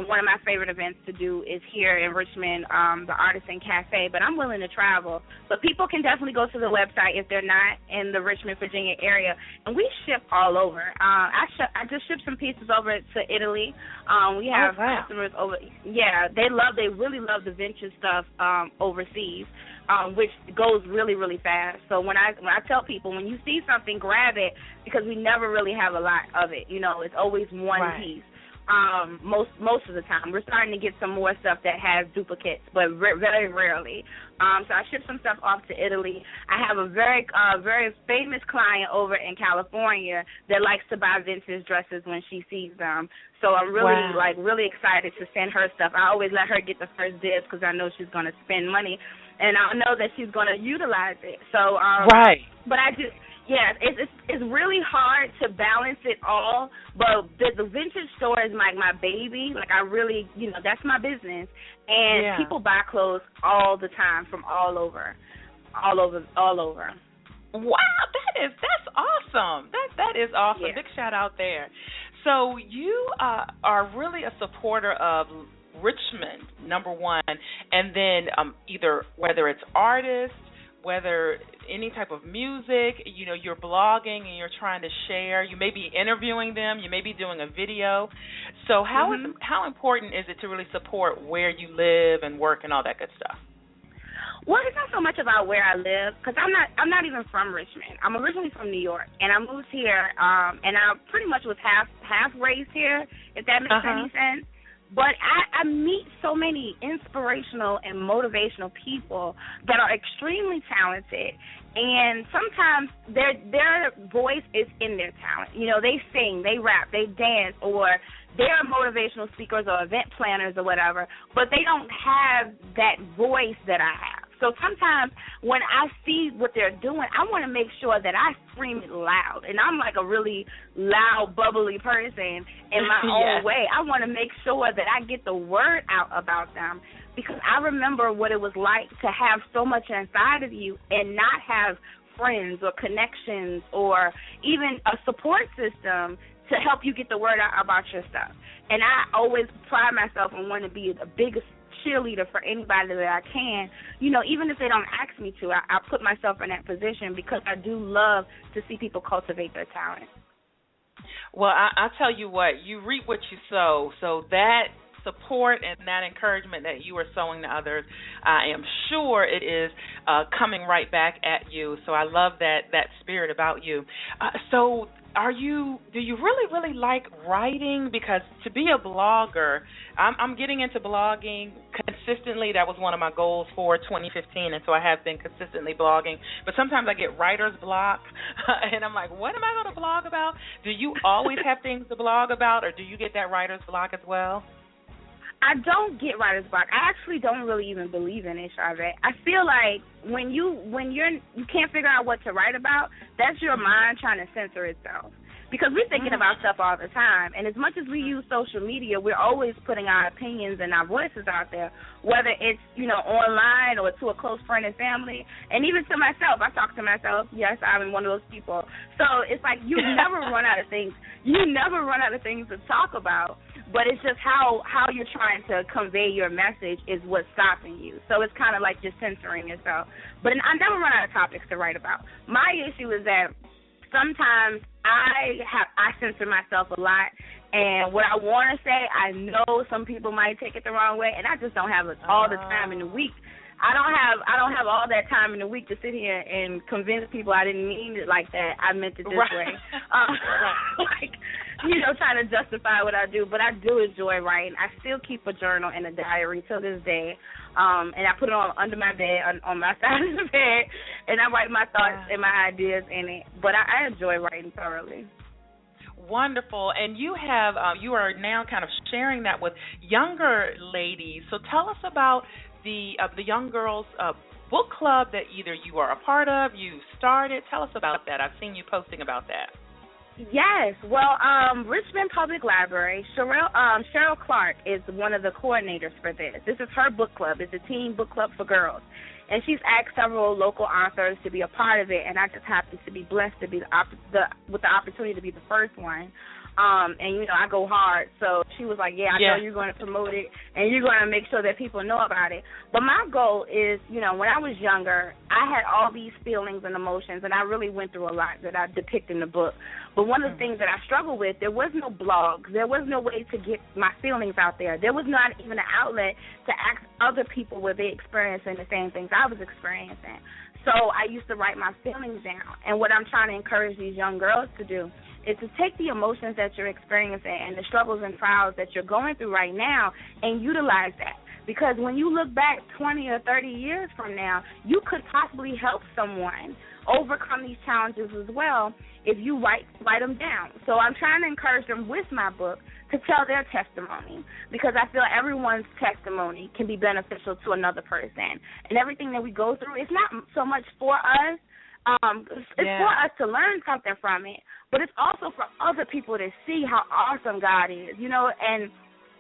Speaker 10: One of my favorite events to do is here in Richmond, the Artisan Cafe, but I'm willing to travel. But people can definitely go to the website if they're not in the Richmond, Virginia area, and we ship all over. I just shipped some pieces over to Italy. We have customers over. Yeah, they really love the vintage stuff overseas, which goes really, really fast. So when I tell people, when you see something, grab it, because we never really have a lot of it. You know, it's always one piece. Most of the time. We're starting to get some more stuff that has duplicates, but very rarely. So I ship some stuff off to Italy. I have a very famous client over in California that likes to buy vintage dresses when she sees them. So I'm really excited to send her stuff. I always let her get the first dibs because I know she's going to spend money, and I know that she's going to utilize it. So but I just. Yeah, it's really hard to balance it all, but the vintage store is like my baby. Like, I really, that's my business. And people buy clothes all the time from all over.
Speaker 3: Wow, that's awesome. That is awesome.
Speaker 10: Yeah.
Speaker 3: Big shout out there. So you are really a supporter of Richmond, number one, and then either whether it's artists, whether any type of music, you're blogging and you're trying to share. You may be interviewing them. You may be doing a video. So how important is it to really support where you live and work and all that good stuff?
Speaker 10: Well, it's not so much about where I live, because I'm not even from Richmond. I'm originally from New York, and I moved here, and I pretty much was half raised here, if that makes any sense. But I meet so many inspirational and motivational people that are extremely talented, and sometimes their voice is in their talent. You know, they sing, they rap, they dance, or they're motivational speakers or event planners or whatever, but they don't have that voice that I have. So sometimes when I see what they're doing, I want to make sure that I scream it loud. And I'm like a really loud, bubbly person in my own way. I want to make sure that I get the word out about them, because I remember what it was like to have so much inside of you and not have friends or connections or even a support system to help you get the word out about your stuff. And I always pride myself on wanting to be the biggest cheerleader for anybody that I can. You know, even if they don't ask me to, I put myself in that position because I do love to see people cultivate their talent.
Speaker 3: Well, I'll tell you what, you reap what you sow. So that support and that encouragement that you are sowing to others, I am sure it is coming right back at you. So I love that spirit about you. So do you really like writing? Because to be a blogger, I'm getting into blogging consistently. That was one of my goals for 2015, and so I have been consistently blogging. But sometimes I get writer's block, and I'm like, what am I going to blog about? Do you always have things to blog about, or do you get that writer's block as well?
Speaker 10: I don't get writer's block. I actually don't really even believe in it, Charvette. I feel like when you can't figure out what to write about, that's your mind trying to censor itself. Because we're thinking about stuff all the time, and as much as we use social media, we're always putting our opinions and our voices out there, whether it's, you know, online or to a close friend and family, and even to myself. I talk to myself. Yes, I'm one of those people. So it's like you never run out of things. You never run out of things to talk about, but it's just how you're trying to convey your message is what's stopping you. So it's kind of like you're censoring yourself. But I never run out of topics to write about. My issue is that sometimes I censor myself a lot, and what I want to say, I know some people might take it the wrong way, and I just don't have all the time in the week. I don't have all that time in the week to sit here and convince people I didn't mean it like that. I meant it this way. Like, you know, trying to justify what I do, but I do enjoy writing. I still keep a journal and a diary till this day. And I put it on under my bed, on my side of the bed, and I write my thoughts and my ideas in it. But I enjoy writing thoroughly.
Speaker 3: Wonderful. And you have you are now kind of sharing that with younger ladies. So tell us about the young girls book club that either you are a part of, you started. Tell us about that. I've seen you posting about that.
Speaker 10: Yes. Well, Richmond Public Library, Cheryl Clark is one of the coordinators for this. This is her book club. It's a teen book club for girls. And she's asked several local authors to be a part of it, and I just happen to be blessed to be with the opportunity to be the first one. And, you know, I go hard. So she was like, I know you're going to promote it, and you're going to make sure that people know about it. But my goal is, you know, when I was younger, I had all these feelings and emotions, and I really went through a lot that I depict in the book. But one of the things that I struggled with, there was no blog. There was no way to get my feelings out there. There was not even an outlet to ask other people were they experiencing the same things I was experiencing. So I used to write my feelings down. And what I'm trying to encourage these young girls to do is to take the emotions that you're experiencing and the struggles and trials that you're going through right now and utilize that. Because when you look back 20 or 30 years from now, you could possibly help someone overcome these challenges as well if you write them down. So I'm trying to encourage them with my book to tell their testimony, because I feel everyone's testimony can be beneficial to another person. And everything that we go through is not so much for us. It's for us to learn something from it, but it's also for other people to see how awesome God is, you know, and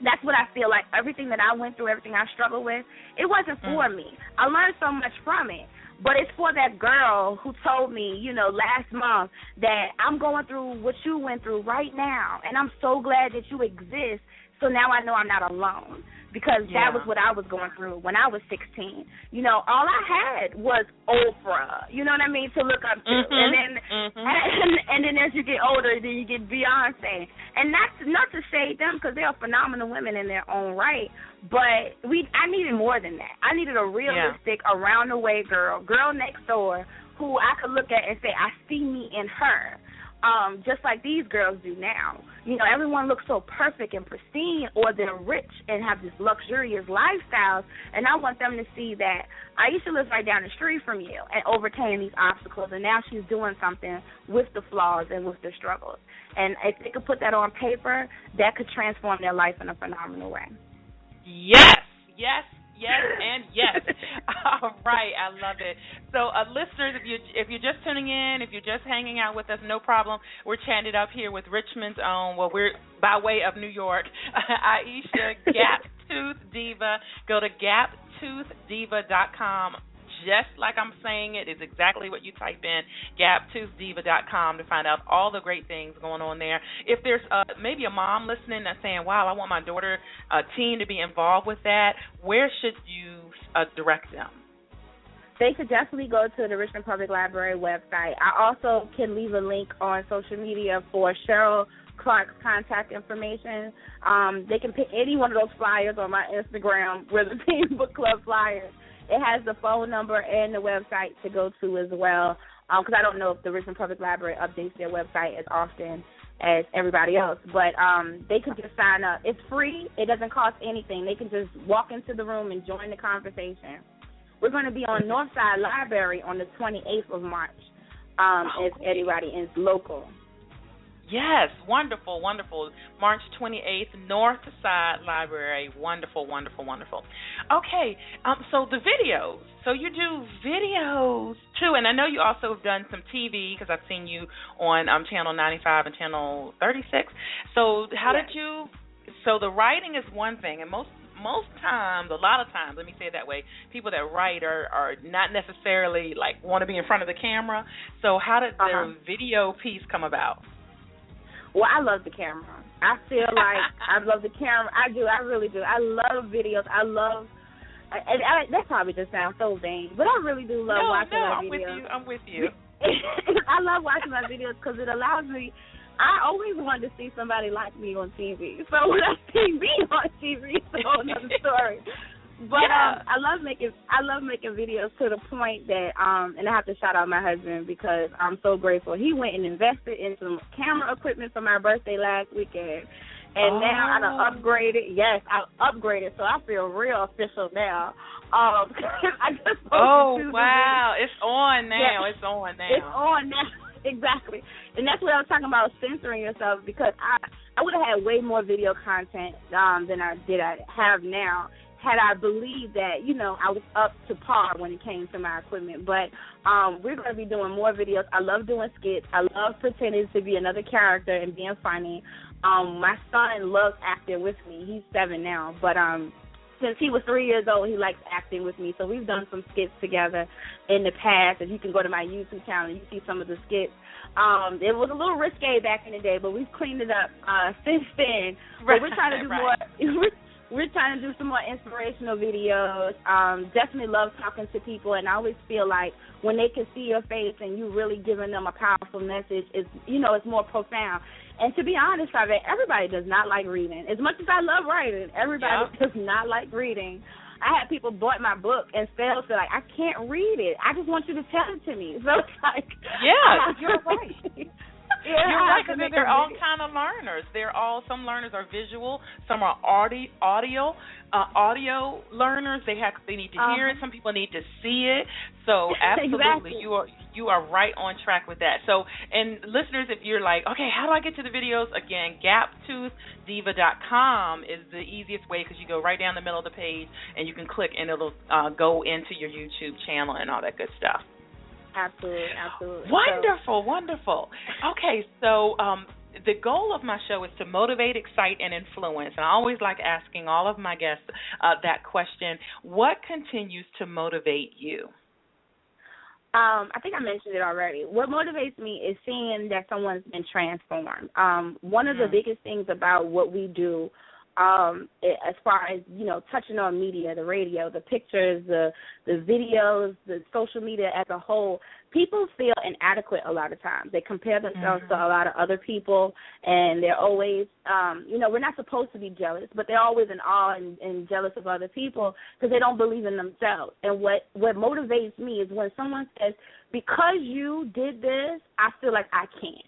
Speaker 10: that's what I feel like. Everything that I went through, everything I struggled with, it wasn't for me. I learned so much from it, but it's for that girl who told me, you know, last month that I'm going through what you went through right now, and I'm so glad that you exist, so now I know I'm not alone. Because that was what I was going through when I was 16. You know, all I had was Oprah, you know what I mean, to look up to. And then and then as you get older, then you get Beyonce. And not to shade them, because they are phenomenal women in their own right, but I needed more than that. I needed a realistic, around-the-way girl next door who I could look at and say, I see me in her. just like these girls do now. You know, everyone looks so perfect and pristine, or they're rich and have these luxurious lifestyles, and I want them to see that Aisha lives right down the street from you and overcame these obstacles, and now she's doing something with the flaws and with the struggles. And if they could put that on paper, that could transform their life in a phenomenal way.
Speaker 3: Yes, yes, yes, and yes. All right, I love it. So, listeners, if you're just tuning in, if you're just hanging out with us, no problem. We're chatting it up here with Richmond's own. Well, we're by way of New York. Aisha, GaptoothDiva. Go to GaptoothDiva.com. Just like I'm saying it is exactly what you type in, GaptoothDiva.com, to find out all the great things going on there. If there's maybe a mom listening that's saying, wow, I want my daughter teen to be involved with that, where should you direct them?
Speaker 10: They could definitely go to the Richmond Public Library website. I also can leave a link on social media for Cheryl Clark's contact information. They can pick any one of those flyers on my Instagram with the Teen Book Club flyers. It has the phone number and the website to go to as well, because I don't know if the Richmond Public Library updates their website as often as everybody else. But they can just sign up. It's free. It doesn't cost anything. They can just walk into the room and join the conversation. We're going to be on Northside Library on the 28th of March, if anybody is local.
Speaker 3: Yes, wonderful, wonderful. March 28th, Northside Library. Wonderful, wonderful, wonderful. Okay, so the videos. So you do videos, too, and I know you also have done some TV, because I've seen you on Channel 95 and Channel 36. So how did you – so the writing is one thing, and most times, a lot of times, let me say it that way, people that write are not necessarily, like, want to be in front of the camera. So how did the video piece come about?
Speaker 10: Well, I love the camera. I feel like I love the camera. I do. I really do. I love videos. And that probably just sounds so vain, but I really do love watching my videos.
Speaker 3: I'm with you.
Speaker 10: I love watching my videos because it allows me. I always wanted to see somebody like me on TV. So when I see me on TV, it's a whole other story. But I love making videos to the point that and I have to shout out my husband because I'm so grateful. He went and invested in some camera equipment for my birthday last weekend. And now I done upgraded. Yes, I upgraded, so I feel real official now. I just
Speaker 3: wow. It's on now.
Speaker 10: Yeah.
Speaker 3: It's on now.
Speaker 10: It's on now. Exactly. And that's what I was talking about, censoring yourself, because I would have had way more video content than I have now had I believed that, I was up to par when it came to my equipment. But we're going to be doing more videos. I love doing skits. I love pretending to be another character and being funny. My son loves acting with me. He's 7 now. But since he was 3 years old, he likes acting with me. So we've done some skits together in the past. If you can go to my YouTube channel, you see some of the skits. It was a little risque back in the day, but we've cleaned it up since then. But we're trying to do more. We're trying to do some more inspirational videos. Definitely love talking to people, and I always feel like when they can see your face and you really giving them a powerful message, it's more profound. And to be honest, everybody does not like reading. As much as I love writing, everybody does not like reading. I had people bought my book and still say, like, I can't read it. I just want you to tell it to me. So it's like,
Speaker 3: you're right. You're right, because they're all kind of learners. Some learners are visual, some are audio learners. They need to hear it. Some people need to see it. So absolutely,
Speaker 10: exactly.
Speaker 3: you are right on track with that. So, and listeners, if you're like, okay, how do I get to the videos? Again, GaptoothDiva.com is the easiest way, because you go right down the middle of the page and you can click and it'll go into your YouTube channel and all that good stuff.
Speaker 10: Absolutely.
Speaker 3: Wonderful. Okay, so the goal of my show is to motivate, excite, and influence. And I always like asking all of my guests that question: what continues to motivate you?
Speaker 10: I think I mentioned it already. What motivates me is seeing that someone's been transformed. One of the biggest things about what we do, as far as, touching on media, the radio, the pictures, the videos, the social media as a whole, people feel inadequate a lot of times. They compare themselves to a lot of other people, and they're always, we're not supposed to be jealous, but they're always in awe and jealous of other people because they don't believe in themselves. And what motivates me is when someone says, because you did this, I feel like I can.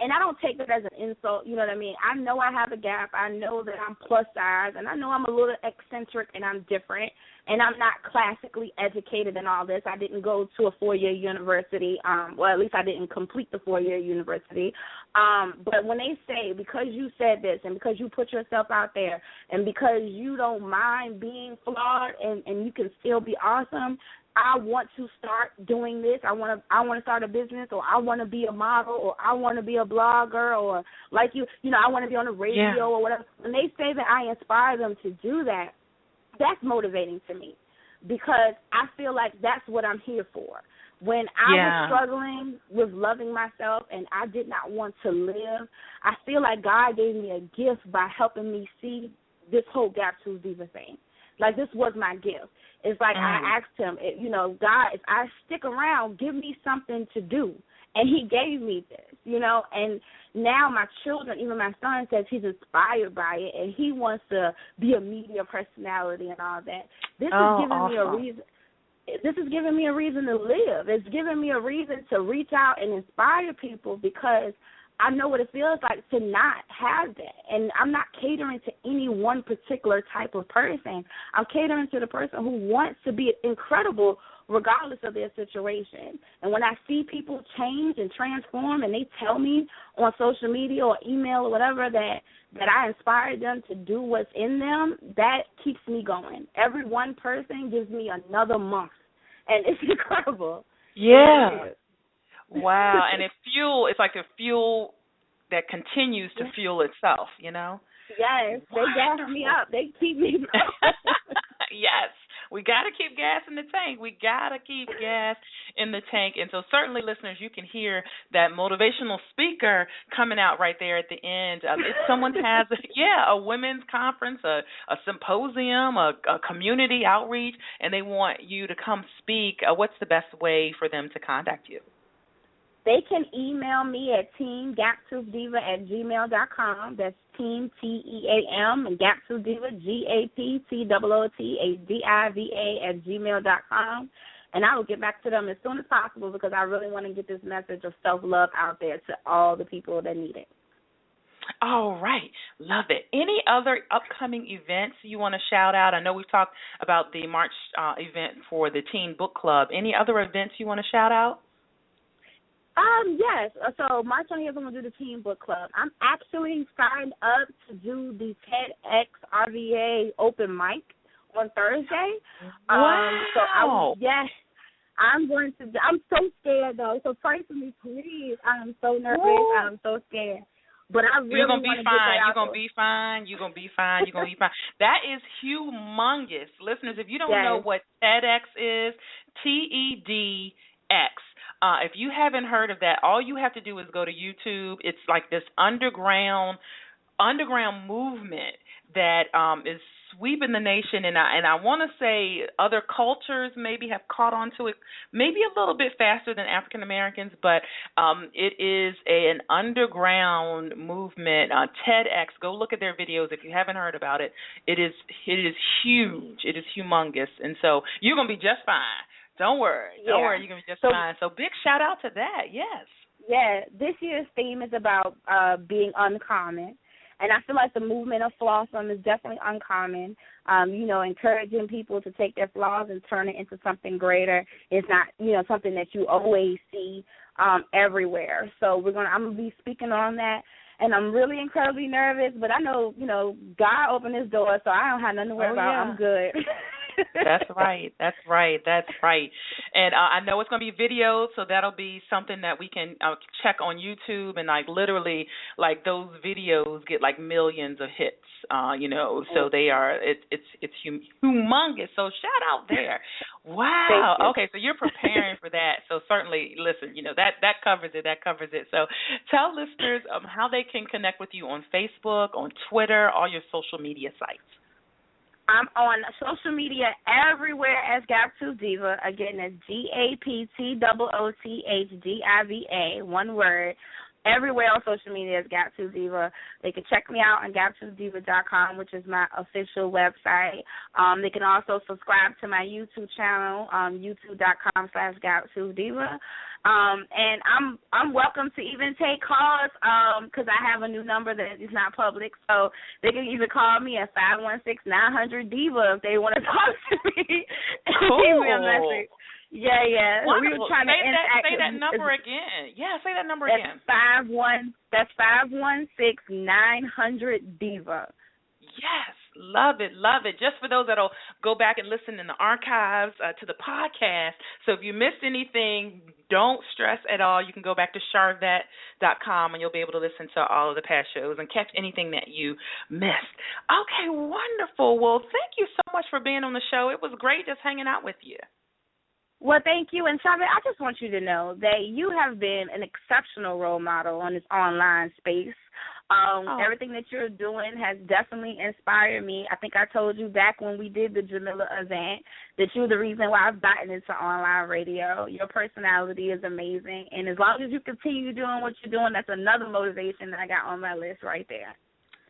Speaker 10: And I don't take that as an insult, you know what I mean? I know I have a gap. I know that I'm plus size, and I know I'm a little eccentric and I'm different, and I'm not classically educated in all this. I didn't go to a 4-year university. Well, at least I didn't complete the 4-year university. But when they say, because you said this and because you put yourself out there and because you don't mind being flawed and you can still be awesome, I want to start doing this. I want to start a business, or I want to be a model, or I want to be a blogger, or like you know, I want to be on the radio or whatever. When they say that I inspire them to do that, that's motivating to me because I feel like that's what I'm here for. When I was struggling with loving myself and I did not want to live, I feel like God gave me a gift by helping me see this whole GaptoothDiva thing. Like, this was my gift. It's like I asked him, you know, God, if I stick around, give me something to do. And he gave me this, you know. And now my children, even my son, says he's inspired by it, and he wants to be a media personality and all that. This is giving me a reason. This is giving me a reason to live. It's giving me a reason to reach out and inspire people because I know what it feels like to not have that. And I'm not catering to any one particular type of person. I'm catering to the person who wants to be incredible regardless of their situation. And when I see people change and transform and they tell me on social media or email or whatever that I inspired them to do what's in them, that keeps me going. Every one person gives me another month. And it's incredible.
Speaker 3: Yeah. Wow, and it's like a fuel that continues to fuel itself, you know?
Speaker 10: Yes, they gas me up. They keep me going.
Speaker 3: Yes, we got to keep gas in the tank. We got to keep gas in the tank. And so certainly, listeners, you can hear that motivational speaker coming out right there at the end. If someone has, a women's conference, a symposium, a community outreach, and they want you to come speak, what's the best way for them to contact you?
Speaker 10: They can email me at teamGaptoothDiva@gmail.com. That's team, TEAM, and GaptoothDiva, GaptoothDiva@gmail.com. And I will get back to them as soon as possible because I really want to get this message of self-love out there to all the people that need it.
Speaker 3: All right. Love it. Any other upcoming events you want to shout out? I know we've talked about the March event for the Teen Book Club. Any other events you want to shout out?
Speaker 10: Yes. So March 20th, I'm going to do the Teen Book Club. I'm actually signed up to do the TEDx RVA open mic on Thursday.
Speaker 3: Wow.
Speaker 10: I'm going to. I'm so scared though. So pray for me, please. I'm so nervous.
Speaker 3: Woo.
Speaker 10: I'm so scared. But I really
Speaker 3: You're gonna be fine.
Speaker 10: You're gonna
Speaker 3: be fine. You're gonna be fine. You're gonna be fine. That is humongous, listeners. If you don't know what TEDx is, TEDx. If you haven't heard of that, all you have to do is go to YouTube. It's like this underground movement that is sweeping the nation, and I want to say other cultures maybe have caught on to it, maybe a little bit faster than African Americans, but it is an underground movement. TEDx, go look at their videos if you haven't heard about it. It is huge. It is humongous, and so you're gonna be just fine. Don't worry. Don't worry. You're going to be just fine. So big shout out to that. Yes.
Speaker 10: Yeah. This year's theme is about being uncommon. And I feel like the movement of Flawsome is definitely uncommon. Encouraging people to take their flaws and turn it into something greater. It's not, something that you always see everywhere. So I'm going to be speaking on that. And I'm really incredibly nervous, but I know, God opened this door, so I don't have nothing to worry about. I'm good.
Speaker 3: That's right. And I know it's going to be videos, so that'll be something that we can check on YouTube, and literally those videos get millions of hits, so they are, it's humongous. So shout out there. Wow. Okay, so you're preparing for that. So certainly, listen, that covers it. So tell listeners how they can connect with you on Facebook, on Twitter, all your social media sites.
Speaker 10: I'm on social media everywhere as GaptoothDiva. Again, that's GaptoothDiva, one word. everywhere on social media is GaptoothDiva. They can check me out on GaptoothDiva.com, which is my official website. They can also subscribe to my YouTube channel, youtube.com/GaptoothDiva. And I'm welcome to even take calls because I have a new number that is not public. So they can even call me at 516-900-DIVA if they want to talk to me.
Speaker 3: Cool.
Speaker 10: Leave me a message. Yeah.
Speaker 3: Wonderful.
Speaker 10: We were trying to interact.
Speaker 3: Say that number again. Yeah, say that number again.
Speaker 10: That's 516-900-DIVA.
Speaker 3: Yes, love it. Just for those that'll go back and listen in the archives to the podcast. So if you missed anything, don't stress at all. You can go back to charvette.com and you'll be able to listen to all of the past shows and catch anything that you missed. Okay, wonderful. Well, thank you so much for being on the show. It was great just hanging out with you.
Speaker 10: Well, thank you. And, Charvette, I just want you to know that you have been an exceptional role model on this online space. Everything that you're doing has definitely inspired me. I think I told you back when we did the Jamila event that you're the reason why I've gotten into online radio. Your personality is amazing. And as long as you continue doing what you're doing, that's another motivation that I got on my list right there.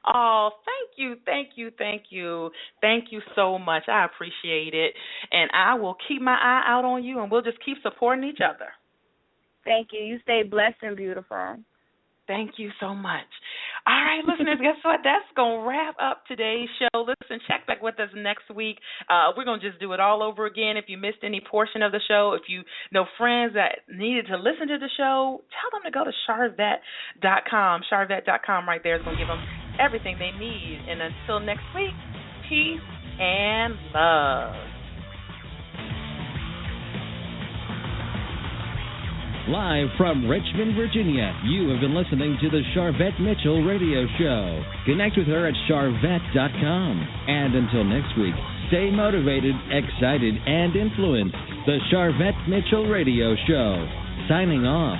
Speaker 3: Oh, thank you. Thank you so much. I appreciate it. And I will keep my eye out on you, and we'll just keep supporting each other.
Speaker 10: Thank you. You stay blessed and beautiful.
Speaker 3: Thank you so much. All right, listeners, guess what? That's going to wrap up today's show. Listen, check back with us next week. We're going to just do it all over again. If you missed any portion of the show, if you know friends that needed to listen to the show, tell them to go to charvette.com. Charvette.com right there is going to give them everything they need. And until next week, peace and love.
Speaker 11: Live from Richmond, Virginia, you have been listening to the Charvette Mitchell Radio Show. Connect with her at charvette.com. And until next week, stay motivated, excited, and influenced. The Charvette Mitchell Radio Show. Signing off.